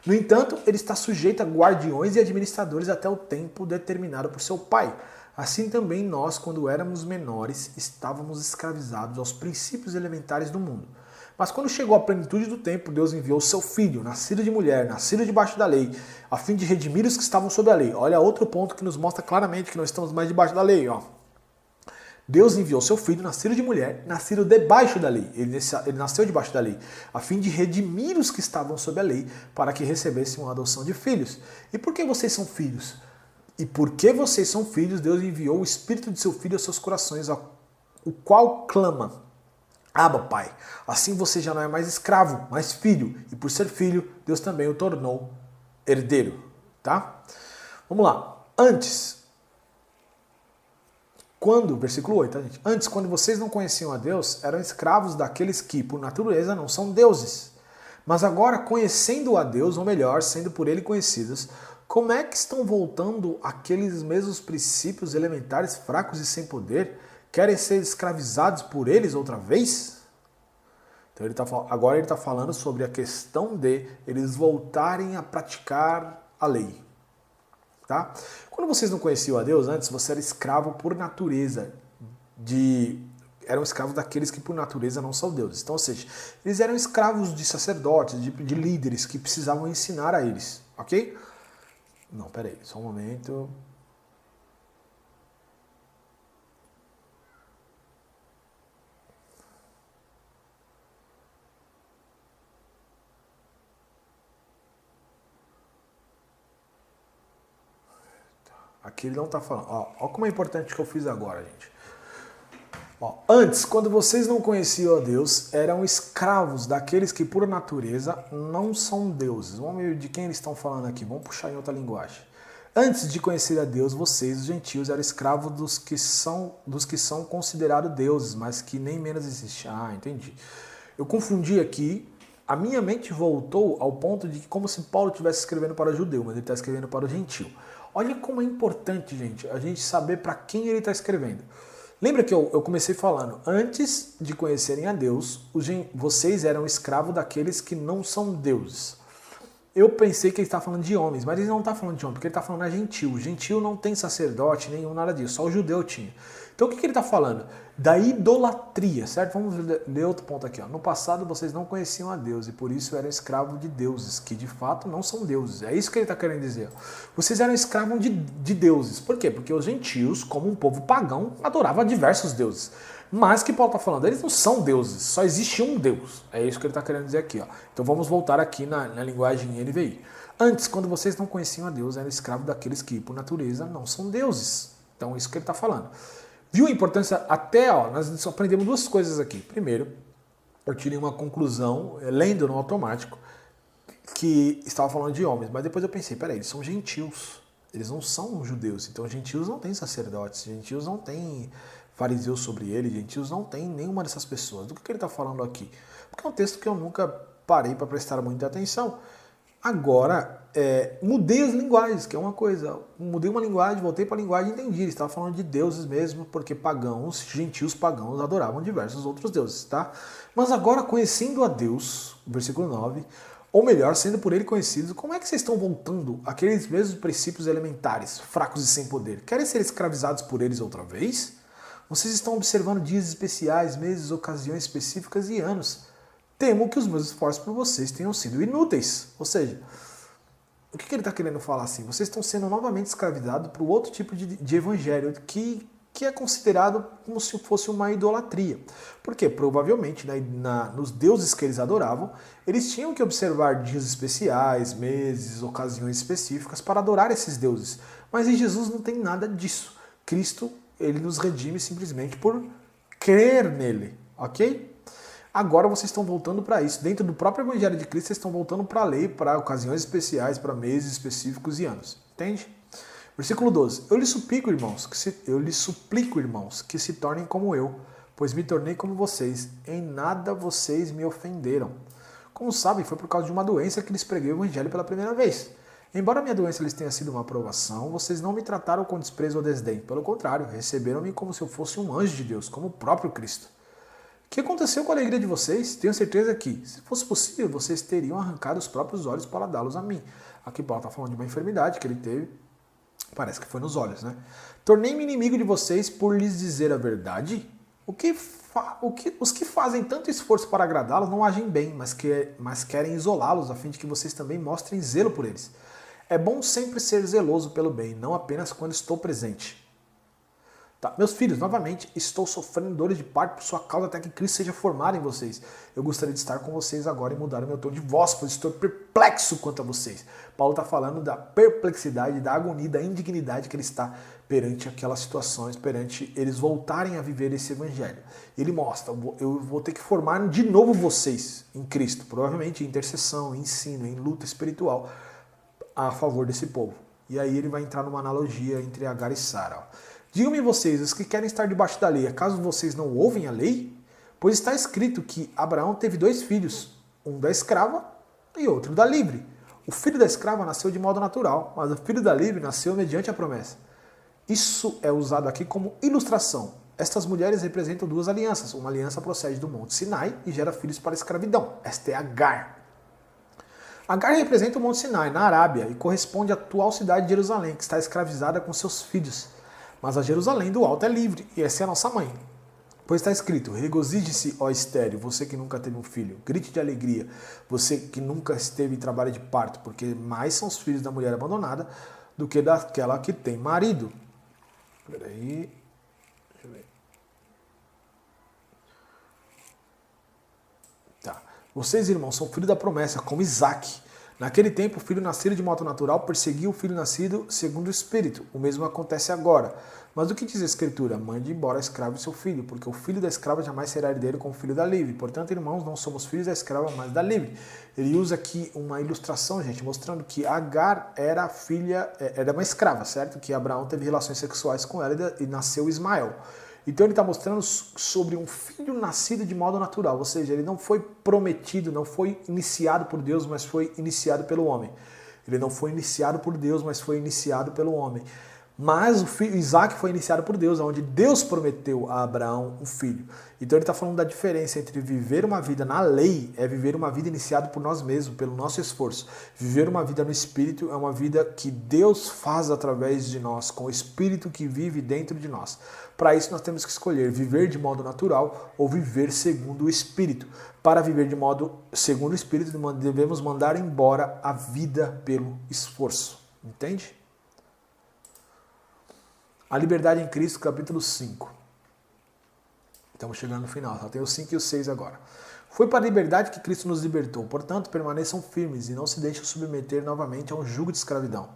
No entanto, ele está sujeito a guardiões e administradores até o tempo determinado por seu pai. Assim também nós, quando éramos menores, estávamos escravizados aos princípios elementares do mundo. Mas quando chegou a plenitude do tempo, Deus enviou seu Filho, nascido de mulher, nascido debaixo da lei, a fim de redimir os que estavam sob a lei. Olha outro ponto que nos mostra claramente que nós estamos mais debaixo da lei. Ó. Deus enviou seu Filho, nascido de mulher, nascido debaixo da lei. Ele nasceu debaixo da lei, a fim de redimir os que estavam sob a lei, para que recebessem uma adoção de filhos. E por que vocês são filhos? E porque vocês são filhos, Deus enviou o Espírito de seu Filho aos seus corações, o qual clama: Abba, Pai. Assim você já não é mais escravo, mas filho. E por ser filho, Deus também o tornou herdeiro. Tá? Vamos lá. Versículo 8, tá, gente? Antes, quando vocês não conheciam a Deus, eram escravos daqueles que, por natureza, não são deuses. Mas agora, conhecendo a Deus, ou melhor, sendo por Ele conhecidos, como é que estão voltando aqueles mesmos princípios elementares fracos e sem poder? Querem ser escravizados por eles outra vez? Então agora ele está falando sobre a questão de eles voltarem a praticar a lei. Tá? Quando vocês não conheciam a Deus, antes você era escravo por natureza. Eram escravos daqueles que por natureza não são deuses. Então, ou seja, eles eram escravos de sacerdotes, de líderes que precisavam ensinar a eles. Ok? Não, peraí, só um momento. Aqui ele não está falando. Ó como é importante que eu fiz agora, gente. Antes, quando vocês não conheciam a Deus, eram escravos daqueles que por natureza não são deuses. Vamos ver de quem eles estão falando aqui. Vamos puxar em outra linguagem. Antes de conhecer a Deus, vocês, os gentios, eram escravos dos que são considerados deuses, mas que nem menos existem. Ah, entendi. Eu confundi aqui. A minha mente voltou ao ponto de que como se Paulo estivesse escrevendo para o judeu, mas ele está escrevendo para o gentio. Olha como é importante, gente, a gente saber para quem ele está escrevendo. Lembra que eu comecei falando, antes de conhecerem a Deus, vocês eram escravos daqueles que não são deuses. Eu pensei que ele está falando de homens, mas ele não está falando de homens, porque ele está falando a gentil. O gentil não tem sacerdote nenhum, nada disso, só o judeu tinha. Então o que ele está falando? Da idolatria, certo? Vamos ler outro ponto aqui. No passado vocês não conheciam a Deus e por isso eram escravos de deuses, que de fato não são deuses. É isso que ele está querendo dizer. Vocês eram escravos de deuses. Por quê? Porque os gentios, como um povo pagão, adoravam diversos deuses. Mas que Paulo está falando? Eles não são deuses, só existe um Deus. É isso que ele está querendo dizer aqui. Então vamos voltar aqui na linguagem NVI. Antes, quando vocês não conheciam a Deus, eram escravos daqueles que, por natureza, não são deuses. Então isso que ele está falando. Viu a importância? Nós aprendemos duas coisas aqui. Primeiro, eu tirei uma conclusão, lendo no automático, que estava falando de homens. Mas depois eu pensei, peraí, eles são gentios. Eles não são judeus. Então gentios não têm sacerdotes, gentios não têm fariseus sobre ele, gentios não tem nenhuma dessas pessoas. Do que ele está falando aqui? Porque é um texto que eu nunca parei para prestar muita atenção. Agora, mudei as linguagens, que é uma coisa. Mudei uma linguagem, voltei para a linguagem e entendi. Ele estava falando de deuses mesmo, porque pagãos, gentios pagãos, adoravam diversos outros deuses, tá? Mas agora, conhecendo a Deus, versículo 9, ou melhor, sendo por ele conhecidos, como é que vocês estão voltando àqueles mesmos princípios elementares, fracos e sem poder? Querem ser escravizados por eles outra vez? Vocês estão observando dias especiais, meses, ocasiões específicas e anos. Temo que os meus esforços por vocês tenham sido inúteis. Ou seja, o que ele está querendo falar assim? Vocês estão sendo novamente escravizados para o outro tipo de evangelho que é considerado como se fosse uma idolatria. Porque provavelmente nos deuses que eles adoravam, eles tinham que observar dias especiais, meses, ocasiões específicas para adorar esses deuses. Mas em Jesus não tem nada disso. Cristo, ele nos redime simplesmente por crer nele, ok? Agora vocês estão voltando para isso. Dentro do próprio Evangelho de Cristo, vocês estão voltando para a lei, para ocasiões especiais, para meses específicos e anos. Entende? Versículo 12. Eu lhes suplico, irmãos, que se tornem como eu, pois me tornei como vocês. Em nada vocês me ofenderam. Como sabem, foi por causa de uma doença que lhes preguei o Evangelho pela primeira vez. Embora minha doença lhes tenha sido uma aprovação, vocês não me trataram com desprezo ou desdém. Pelo contrário, receberam-me como se eu fosse um anjo de Deus, como o próprio Cristo. O que aconteceu com a alegria de vocês? Tenho certeza que, se fosse possível, vocês teriam arrancado os próprios olhos para dá-los a mim. Aqui Paulo está falando de uma enfermidade que ele teve, parece que foi nos olhos, né? Tornei-me inimigo de vocês por lhes dizer a verdade? Os que fazem tanto esforço para agradá-los não agem bem, mas querem isolá-los a fim de que vocês também mostrem zelo por eles. É bom sempre ser zeloso pelo bem, não apenas quando estou presente. Tá. Meus filhos, novamente, estou sofrendo dores de parto por sua causa até que Cristo seja formado em vocês. Eu gostaria de estar com vocês agora e mudar o meu tom de voz, pois estou perplexo quanto a vocês. Paulo está falando da perplexidade, da agonia, da indignidade que ele está perante aquelas situações, perante eles voltarem a viver esse evangelho. Ele mostra, eu vou ter que formar de novo vocês em Cristo, provavelmente em intercessão, em ensino, em luta espiritual a favor desse povo. E aí ele vai entrar numa analogia entre Agar e Sara. Digam-me vocês, os que querem estar debaixo da lei, acaso vocês não ouvem a lei? Pois está escrito que Abraão teve 2 filhos, um da escrava e outro da livre. O filho da escrava nasceu de modo natural, mas o filho da livre nasceu mediante a promessa. Isso é usado aqui como ilustração. Estas mulheres representam 2 alianças. Uma aliança procede do Monte Sinai e gera filhos para a escravidão. Esta é Agar. Agar representa o Monte Sinai, na Arábia, e corresponde à atual cidade de Jerusalém, que está escravizada com seus filhos. Mas a Jerusalém do alto é livre, e essa é a nossa mãe. Pois está escrito, regozije-se, ó estéril, você que nunca teve um filho. Grite de alegria, você que nunca esteve em trabalho de parto, porque mais são os filhos da mulher abandonada do que daquela que tem marido. Peraí, deixa eu ver. Tá. Vocês, irmãos, são filhos da promessa, como Isaac. Naquele tempo, o filho nascido de modo natural perseguia o filho nascido segundo o Espírito. O mesmo acontece agora. Mas o que diz a Escritura? Mande embora a escrava e seu filho, porque o filho da escrava jamais será herdeiro como o filho da livre. Portanto, irmãos, não somos filhos da escrava, mas da livre. Ele usa aqui uma ilustração, gente, mostrando que Agar era filha, era uma escrava, certo? Que Abraão teve relações sexuais com ela e nasceu Ismael. Então ele está mostrando sobre um filho nascido de modo natural, ou seja, ele não foi prometido, não foi iniciado por Deus, mas foi iniciado pelo homem. Ele não foi iniciado por Deus, mas foi iniciado pelo homem. Mas o filho, Isaac foi iniciado por Deus, onde Deus prometeu a Abraão um filho. Então ele está falando da diferença entre viver uma vida na lei, é viver uma vida iniciada por nós mesmos, pelo nosso esforço. Viver uma vida no Espírito é uma vida que Deus faz através de nós, com o Espírito que vive dentro de nós. Para isso nós temos que escolher viver de modo natural ou viver segundo o Espírito. Para viver de modo segundo o Espírito, devemos mandar embora a vida pelo esforço. Entende? A liberdade em Cristo, capítulo 5. Estamos chegando no final, só tem o 5 e o 6 agora. Foi para a liberdade que Cristo nos libertou, portanto permaneçam firmes e não se deixem submeter novamente a um jugo de escravidão.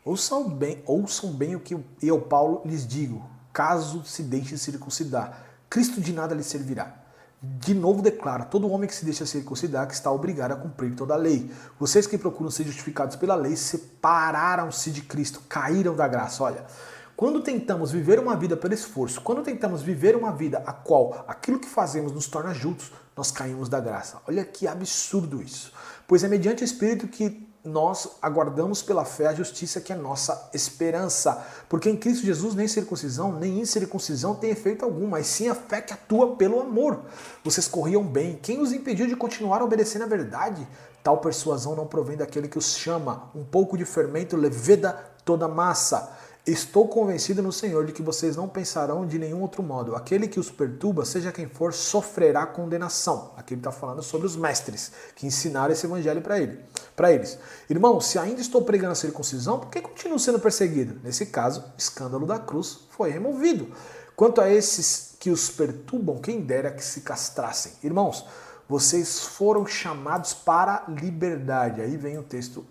Ouçam bem o que eu, Paulo, lhes digo, caso se deixem circuncidar, Cristo de nada lhes servirá. De novo declara, todo homem que se deixa circuncidar que está obrigado a cumprir toda a lei. Vocês que procuram ser justificados pela lei separaram-se de Cristo, caíram da graça. Olha, quando tentamos viver uma vida pelo esforço, quando tentamos viver uma vida a qual aquilo que fazemos nos torna justos, nós caímos da graça. Olha que absurdo isso. Pois é mediante o Espírito que nós aguardamos pela fé a justiça que é nossa esperança. Porque em Cristo Jesus nem circuncisão, nem incircuncisão tem efeito algum, mas sim a fé que atua pelo amor. Vocês corriam bem. Quem os impediu de continuar obedecendo a verdade? Tal persuasão não provém daquele que os chama. Um pouco de fermento leveda toda a massa. Estou convencido no Senhor de que vocês não pensarão de nenhum outro modo. Aquele que os perturba, seja quem for, sofrerá condenação. Aqui ele está falando sobre os mestres que ensinaram esse evangelho para eles. Irmão, se ainda estou pregando a circuncisão, por que continuo sendo perseguido? Nesse caso, o escândalo da cruz foi removido. Quanto a esses que os perturbam, quem dera que se castrassem. Irmãos, vocês foram chamados para a liberdade. Aí vem o texto,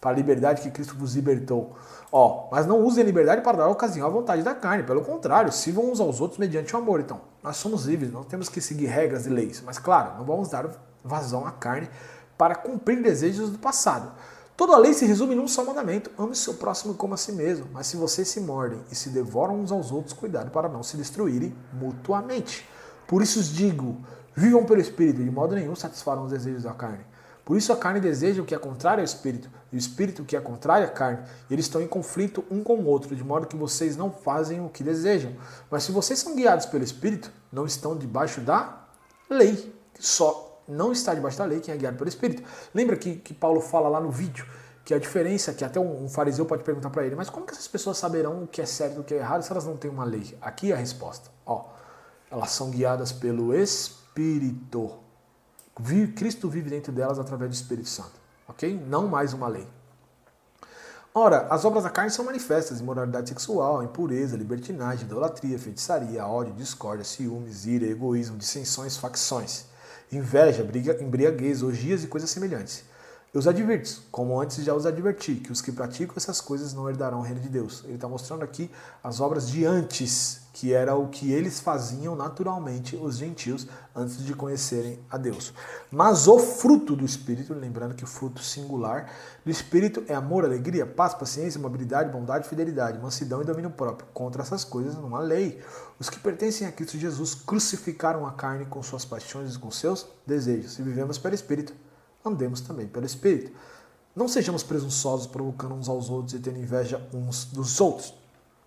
para a liberdade que Cristo vos libertou. Mas não usem a liberdade para dar ocasião à vontade da carne. Pelo contrário, sirvam uns aos outros mediante o amor. Então, nós somos livres, não temos que seguir regras e leis. Mas, claro, não vamos dar vazão à carne para cumprir desejos do passado. Toda a lei se resume num só mandamento: ame seu próximo como a si mesmo. Mas se vocês se mordem e se devoram uns aos outros, cuidado para não se destruírem mutuamente. Por isso os digo, vivam pelo Espírito, de modo nenhum satisfarão os desejos da carne. Por isso a carne deseja o que é contrário ao Espírito, e o Espírito o que é contrário à carne. E eles estão em conflito um com o outro, de modo que vocês não fazem o que desejam. Mas se vocês são guiados pelo Espírito, não estão debaixo da lei. Só não está debaixo da lei quem é guiado pelo Espírito. Lembra que Paulo fala lá no vídeo que a diferença, que até um fariseu pode perguntar para ele, mas como que essas pessoas saberão o que é certo e o que é errado se elas não têm uma lei? Aqui é a resposta. Elas são guiadas pelo Espírito. Cristo vive dentro delas através do Espírito Santo, ok? Não mais uma lei. Ora, as obras da carne são manifestas: imoralidade sexual, impureza, libertinagem, idolatria, feitiçaria, ódio, discórdia, ciúmes, ira, egoísmo, dissensões, facções, inveja, embriaguez, orgias e coisas semelhantes. Eu os advirto, como antes já os adverti, que os que praticam essas coisas não herdarão o reino de Deus. Ele está mostrando aqui as obras de antes, que era o que eles faziam naturalmente, os gentios, antes de conhecerem a Deus. Mas o fruto do Espírito, lembrando que o fruto singular do Espírito é amor, alegria, paz, paciência, amabilidade, bondade, fidelidade, mansidão e domínio próprio. Contra essas coisas não há lei. Os que pertencem a Cristo Jesus crucificaram a carne com suas paixões e com seus desejos. Se vivemos pelo Espírito, andemos também pelo Espírito. Não sejamos presunçosos, provocando uns aos outros e tendo inveja uns dos outros.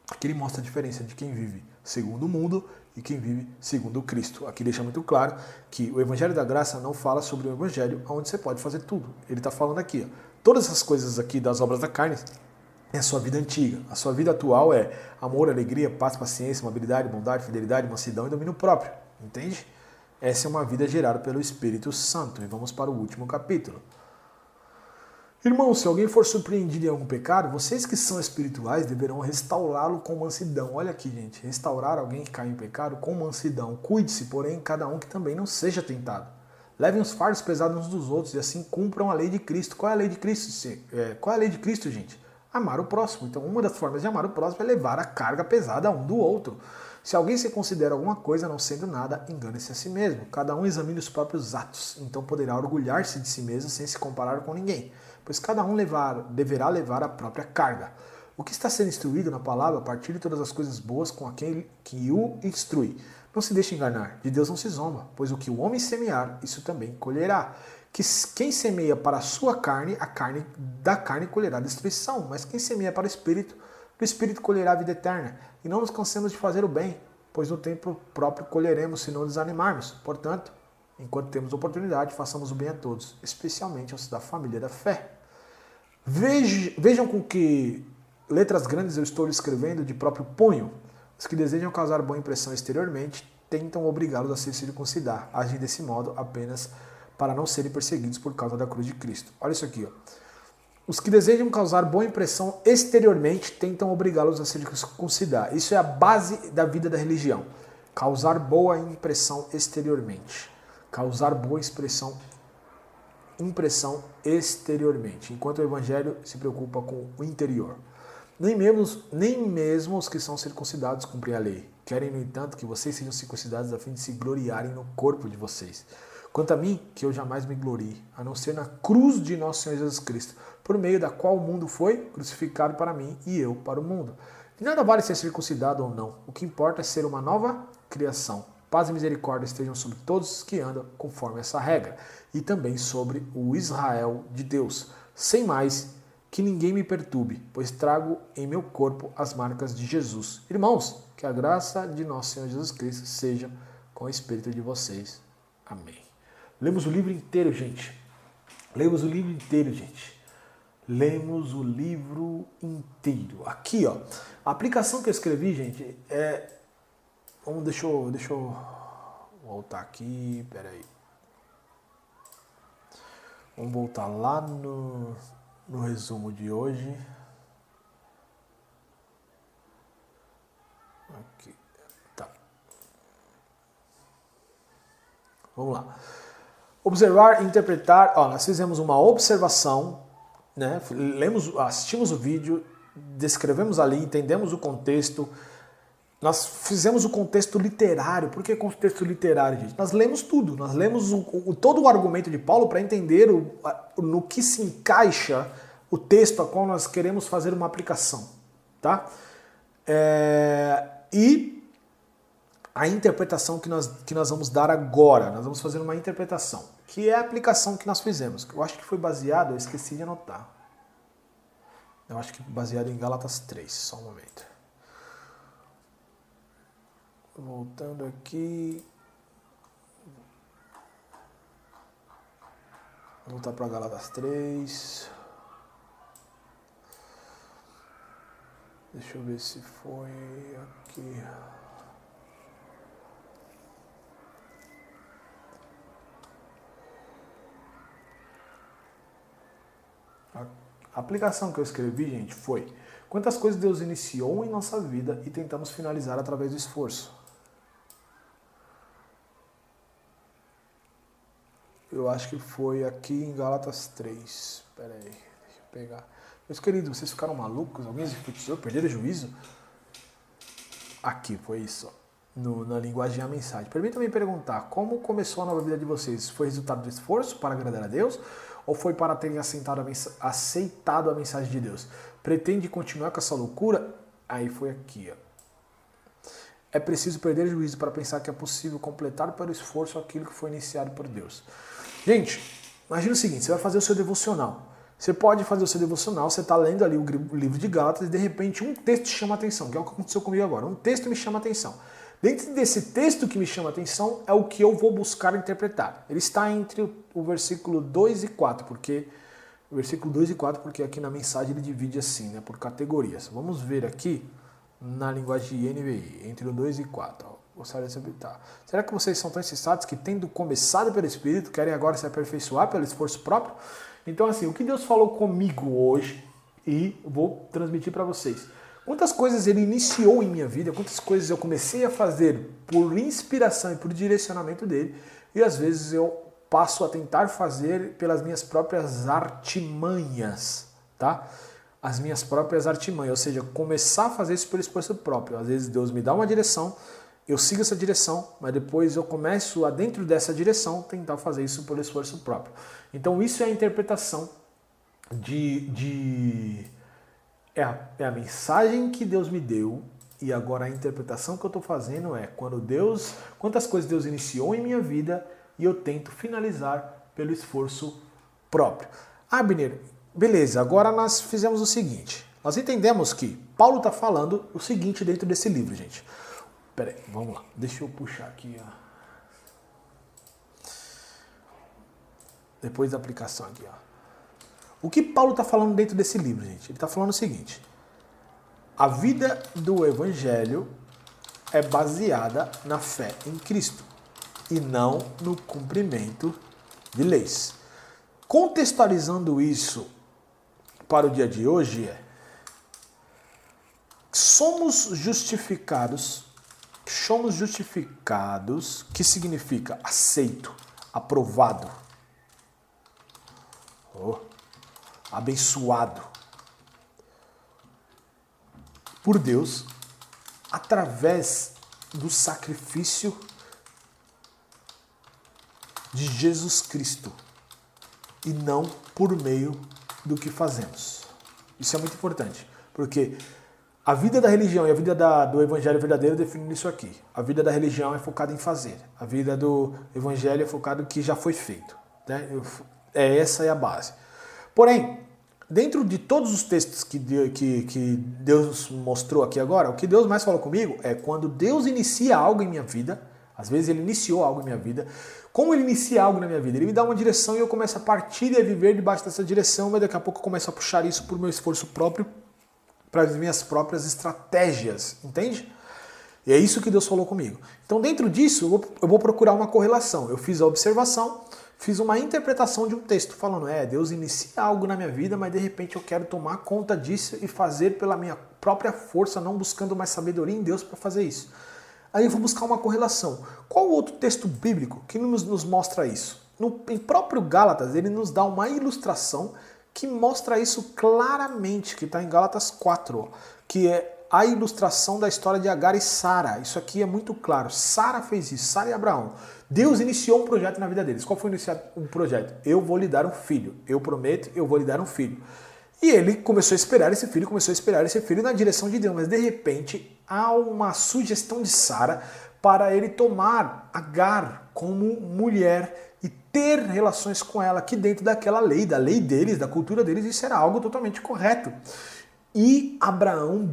Aqui ele mostra a diferença de quem vive segundo o mundo e quem vive segundo Cristo. Aqui deixa muito claro que o Evangelho da Graça não fala sobre o Evangelho onde você pode fazer tudo. Ele está falando aqui, ó, todas essas coisas aqui das obras da carne é a sua vida antiga. A sua vida atual é amor, alegria, paz, paciência, amabilidade, bondade, fidelidade, mansidão e domínio próprio. Entende? Essa é uma vida gerada pelo Espírito Santo. E vamos para o último capítulo. Irmãos, se alguém for surpreendido em algum pecado, vocês que são espirituais deverão restaurá-lo com mansidão. Olha aqui, gente. Restaurar alguém que caiu em pecado com mansidão. Cuide-se, porém, cada um que também não seja tentado. Levem os fardos pesados uns dos outros e assim cumpram a lei de Cristo. Qual é a lei de Cristo? Qual é a lei de Cristo, gente? Amar o próximo. Então, uma das formas de amar o próximo é levar a carga pesada um do outro. Se alguém se considera alguma coisa não sendo nada, engane-se a si mesmo. Cada um examine os próprios atos, então poderá orgulhar-se de si mesmo sem se comparar com ninguém, pois cada um deverá levar a própria carga. O que está sendo instruído na palavra, partilhe todas as coisas boas com aquele que o instrui. Não se deixe enganar, de Deus não se zomba, pois o que o homem semear, isso também colherá. Que quem semeia para a sua carne, da carne colherá destruição, mas quem semeia para o Espírito, do Espírito colherá a vida eterna. E não nos cansemos de fazer o bem, pois no tempo próprio colheremos se não desanimarmos. Portanto, enquanto temos oportunidade, façamos o bem a todos, especialmente aos da família da fé. Vejam com que letras grandes eu estou escrevendo de próprio punho. Os que desejam causar boa impressão exteriormente tentam obrigá-los a se circuncidar, agem desse modo apenas para não serem perseguidos por causa da cruz de Cristo. Olha isso aqui, ó. Os que desejam causar boa impressão exteriormente tentam obrigá-los a se circuncidar. Isso é a base da vida da religião. Causar boa impressão exteriormente. Causar boa impressão exteriormente. Enquanto o Evangelho se preocupa com o interior. Nem mesmo os que são circuncidados cumprem a lei. Querem, no entanto, que vocês sejam circuncidados a fim de se gloriarem no corpo de vocês. Quanto a mim, que eu jamais me glorie, a não ser na cruz de nosso Senhor Jesus Cristo, por meio da qual o mundo foi crucificado para mim e eu para o mundo. De nada vale ser circuncidado ou não. O que importa é ser uma nova criação. Paz e misericórdia estejam sobre todos os que andam conforme essa regra, e também sobre o Israel de Deus. Sem mais, que ninguém me perturbe, pois trago em meu corpo as marcas de Jesus. Irmãos, que a graça de nosso Senhor Jesus Cristo seja com o espírito de vocês. Amém. Lemos o livro inteiro, gente. Lemos o livro inteiro, gente. Lemos o livro inteiro. Aqui, ó. A aplicação que eu escrevi, gente, é... Deixa eu voltar aqui. Peraí. Vamos voltar lá no resumo de hoje. Aqui. Tá. Vamos lá. Observar e interpretar. Ó, nós fizemos uma observação, né? Assistimos o vídeo, descrevemos ali, entendemos o contexto. Nós fizemos o contexto literário. Por que contexto literário, gente? Nós lemos tudo. Nós lemos todo o argumento de Paulo para entender no que se encaixa o texto a qual nós queremos fazer uma aplicação. Tá? E a interpretação que nós vamos dar agora. Nós vamos fazer uma interpretação, que é a aplicação que nós fizemos. Eu acho que foi baseado, eu esqueci de anotar. Eu acho que baseado em Gálatas 3. Só um momento. Voltando aqui. Vou voltar para Gálatas 3. Deixa eu ver se foi aqui. A aplicação que eu escrevi, gente, foi: quantas coisas Deus iniciou em nossa vida e tentamos finalizar através do esforço? Eu acho que foi aqui em Gálatas 3. Espera aí, deixa eu pegar. Meus queridos, vocês ficaram malucos? Alguém se enfeitiçou? Perderam o juízo? Aqui, foi isso. Na linguagem da mensagem. Permita-me perguntar, como começou a nova vida de vocês? Foi resultado do esforço para agradar a Deus? Ou foi para terem aceitado a mensagem de Deus? Pretende continuar com essa loucura? Aí foi aqui, ó. É preciso perder juízo para pensar que é possível completar pelo esforço aquilo que foi iniciado por Deus. Gente, imagina o seguinte, você vai fazer o seu devocional. Você pode fazer o seu devocional, você está lendo ali o livro de Gálatas e de repente um texto te chama a atenção, que é o que aconteceu comigo agora. Um texto me chama a atenção. Dentro desse texto que me chama a atenção é o que eu vou buscar interpretar. Ele está entre o versículo 2 e 4, porque o versículo 2 e 4, porque aqui na mensagem ele divide assim, né, por categorias. Vamos ver aqui na linguagem de NVI, entre o 2 e 4. Gostaria de saber, tá. Será que vocês são tão insensatos que, tendo começado pelo Espírito, querem agora se aperfeiçoar pelo esforço próprio? Então, assim, o que Deus falou comigo hoje, e vou transmitir para vocês. Quantas coisas Ele iniciou em minha vida, quantas coisas eu comecei a fazer por inspiração e por direcionamento dEle, e às vezes eu passo a tentar fazer pelas minhas próprias artimanhas, tá? As minhas próprias artimanhas, ou seja, começar a fazer isso por esforço próprio. Às vezes Deus me dá uma direção, eu sigo essa direção, mas depois eu começo a, dentro dessa direção, tentar fazer isso pelo esforço próprio. Então isso é a interpretação é a mensagem que Deus me deu, e agora a interpretação que eu estou fazendo é quantas coisas Deus iniciou em minha vida e eu tento finalizar pelo esforço próprio. Abner, beleza, agora nós fizemos o seguinte, nós entendemos que Paulo está falando o seguinte dentro desse livro, gente. Pera aí, vamos lá, deixa eu puxar aqui, ó. Depois da aplicação aqui, ó. O que Paulo está falando dentro desse livro, gente? Ele está falando o seguinte: a vida do Evangelho é baseada na fé em Cristo e não no cumprimento de leis. Contextualizando isso para o dia de hoje somos justificados, que significa aceito, aprovado, abençoado por Deus através do sacrifício de Jesus Cristo e não por meio do que fazemos. Isso é muito importante, porque a vida da religião e a vida do evangelho verdadeiro definem isso aqui. A vida da religião é focada em fazer, a vida do evangelho é focada no que já foi feito, né? Essa é a base. Porém, dentro de todos os textos que Deus mostrou aqui agora, o que Deus mais falou comigo é quando Deus inicia algo em minha vida, às vezes Ele iniciou algo em minha vida, como Ele inicia algo na minha vida? Ele me dá uma direção e eu começo a partir e a viver debaixo dessa direção, mas daqui a pouco eu começo a puxar isso por meu esforço próprio, para as minhas próprias estratégias, entende? E é isso que Deus falou comigo. Então, dentro disso, eu vou procurar uma correlação. Eu fiz a observação, fiz uma interpretação de um texto, falando, Deus inicia algo na minha vida, mas de repente eu quero tomar conta disso e fazer pela minha própria força, não buscando mais sabedoria em Deus para fazer isso. Aí eu vou buscar uma correlação. Qual outro texto bíblico que nos mostra isso? Em próprio Gálatas, ele nos dá uma ilustração que mostra isso claramente, que está em Gálatas 4, que é a ilustração da história de Agar e Sara. Isso aqui é muito claro. Sara fez isso, Sara e Abraão. Deus iniciou um projeto na vida deles. Qual foi iniciado um projeto? Eu vou lhe dar um filho. Eu prometo, eu vou lhe dar um filho. E ele começou a esperar esse filho na direção de Deus. Mas de repente há uma sugestão de Sara para ele tomar Agar como mulher e ter relações com ela, que dentro daquela lei, da lei deles, da cultura deles, isso era algo totalmente correto. E Abraão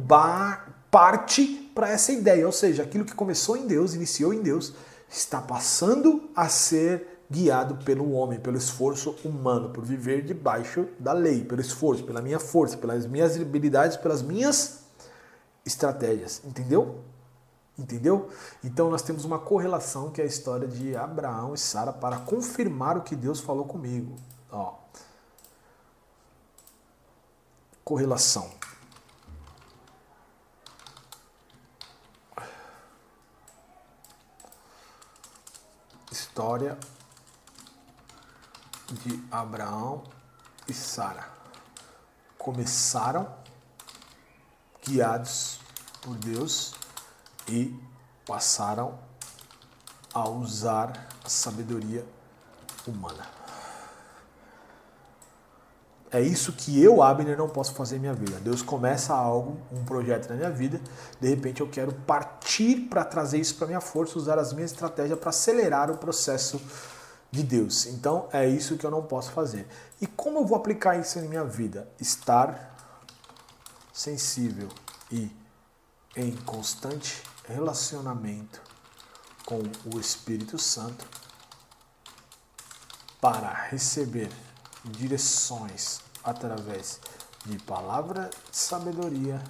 parte para essa ideia, ou seja, aquilo que começou em Deus, iniciou em Deus, está passando a ser guiado pelo homem, pelo esforço humano, por viver debaixo da lei, pelo esforço, pela minha força, pelas minhas habilidades, pelas minhas estratégias. Entendeu? Entendeu? Então nós temos uma correlação que é a história de Abraão e Sara para confirmar o que Deus falou comigo. correlação. História de Abraão e Sara. Começaram guiados por Deus e passaram a usar a sabedoria humana. É isso que eu, Abner, não posso fazer em minha vida. Deus começa algo, um projeto na minha vida, de repente eu quero partir para trazer isso para minha força, usar as minhas estratégias para acelerar o processo de Deus. Então é isso que eu não posso fazer. E como eu vou aplicar isso em minha vida? Estar sensível e em constante relacionamento com o Espírito Santo para receber direções através de palavra de sabedoria,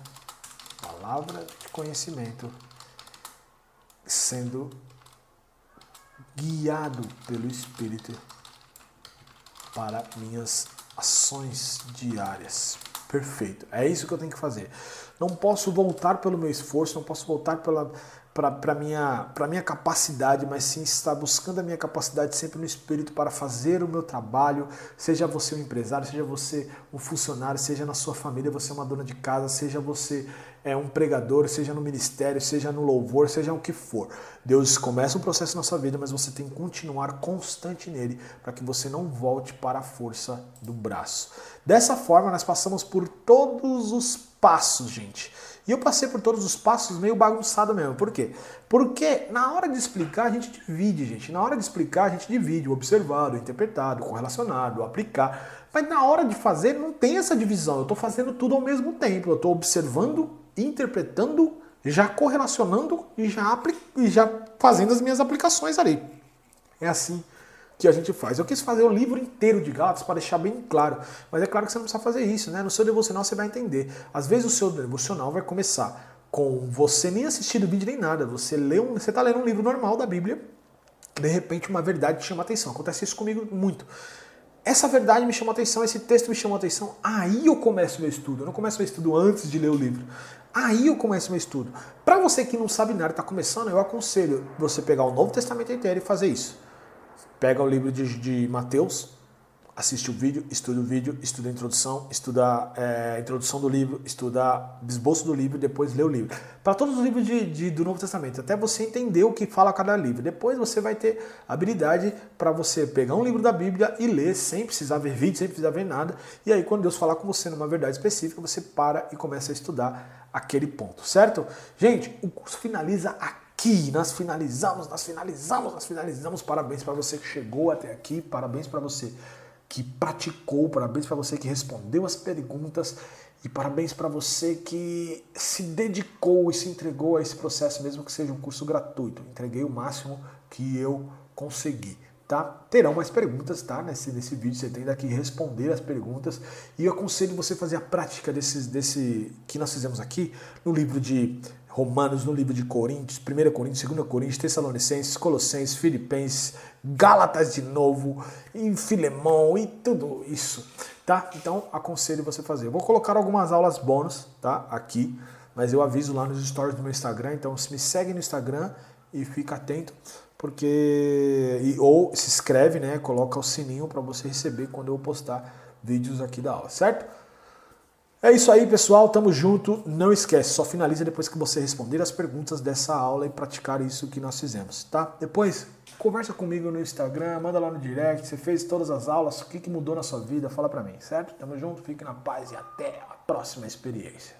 palavra de conhecimento, sendo guiado pelo Espírito para minhas ações diárias. Perfeito. É isso que eu tenho que fazer. Não posso voltar pelo meu esforço, não posso voltar para minha capacidade, mas sim estar buscando a minha capacidade sempre no Espírito para fazer o meu trabalho, seja você um empresário, seja você um funcionário, seja na sua família você é uma dona de casa, seja você um pregador, seja no ministério, seja no louvor, seja o que for. Deus começa um processo na sua vida, mas você tem que continuar constante nele para que você não volte para a força do braço. Dessa forma, nós passamos por todos os passos, gente. E eu passei por todos os passos meio bagunçado mesmo. Por quê? Porque na hora de explicar a gente divide, gente. Na hora de explicar a gente divide o observado, o interpretado, o correlacionado, o aplicar. Mas na hora de fazer não tem essa divisão. Eu estou fazendo tudo ao mesmo tempo. Eu estou observando, interpretando, já correlacionando e já fazendo as minhas aplicações ali. É assim que a gente faz. Eu quis fazer o livro inteiro de Gálatas para deixar bem claro, mas é claro que você não precisa fazer isso, né? No seu devocional você vai entender. Às vezes o seu devocional vai começar com você nem assistindo vídeo nem nada, você está lendo um livro normal da Bíblia, de repente uma verdade te chama a atenção. Acontece isso comigo muito. Essa verdade me chamou a atenção, esse texto me chamou a atenção, aí eu começo meu estudo. Eu não começo meu estudo antes de ler o livro. Aí eu começo meu estudo. Para você que não sabe nada, está começando, eu aconselho você pegar o Novo Testamento inteiro e fazer isso. Pega o livro de Mateus, assiste o vídeo, estuda a introdução, estuda a introdução do livro, estuda esboço do livro, depois lê o livro. Para todos os livros do Novo Testamento, até você entender o que fala cada livro. Depois você vai ter habilidade para você pegar um livro da Bíblia e ler sem precisar ver vídeo, sem precisar ver nada. E aí quando Deus falar com você numa verdade específica, você para e começa a estudar aquele ponto, certo? Gente, o curso finaliza aqui. Nós finalizamos. Parabéns para você que chegou até aqui, parabéns para você que praticou, parabéns para você que respondeu as perguntas e parabéns para você que se dedicou e se entregou a esse processo, mesmo que seja um curso gratuito. Entreguei o máximo que eu consegui. Tá? Terão mais perguntas, tá? Nesse vídeo você tem daqui responder as perguntas e eu aconselho você fazer a prática desse que nós fizemos aqui no livro de Romanos, no livro de Coríntios, 1 Coríntios, 2 Coríntios, Tessalonicenses, Colossenses, Filipenses, Gálatas de novo, e Filemão e tudo isso, tá? Então aconselho você fazer. Eu vou colocar algumas aulas bônus, tá? Aqui, mas eu aviso lá nos stories do meu Instagram, então se me segue no Instagram e fica atento, ou se inscreve, né? Coloca o sininho para você receber quando eu postar vídeos aqui da aula, certo? É isso aí, pessoal. Tamo junto. Não esquece, só finaliza depois que você responder as perguntas dessa aula e praticar isso que nós fizemos, tá? Depois, conversa comigo no Instagram, manda lá no direct. Você fez todas as aulas, o que mudou na sua vida? Fala pra mim, certo? Tamo junto, fique na paz e até a próxima experiência.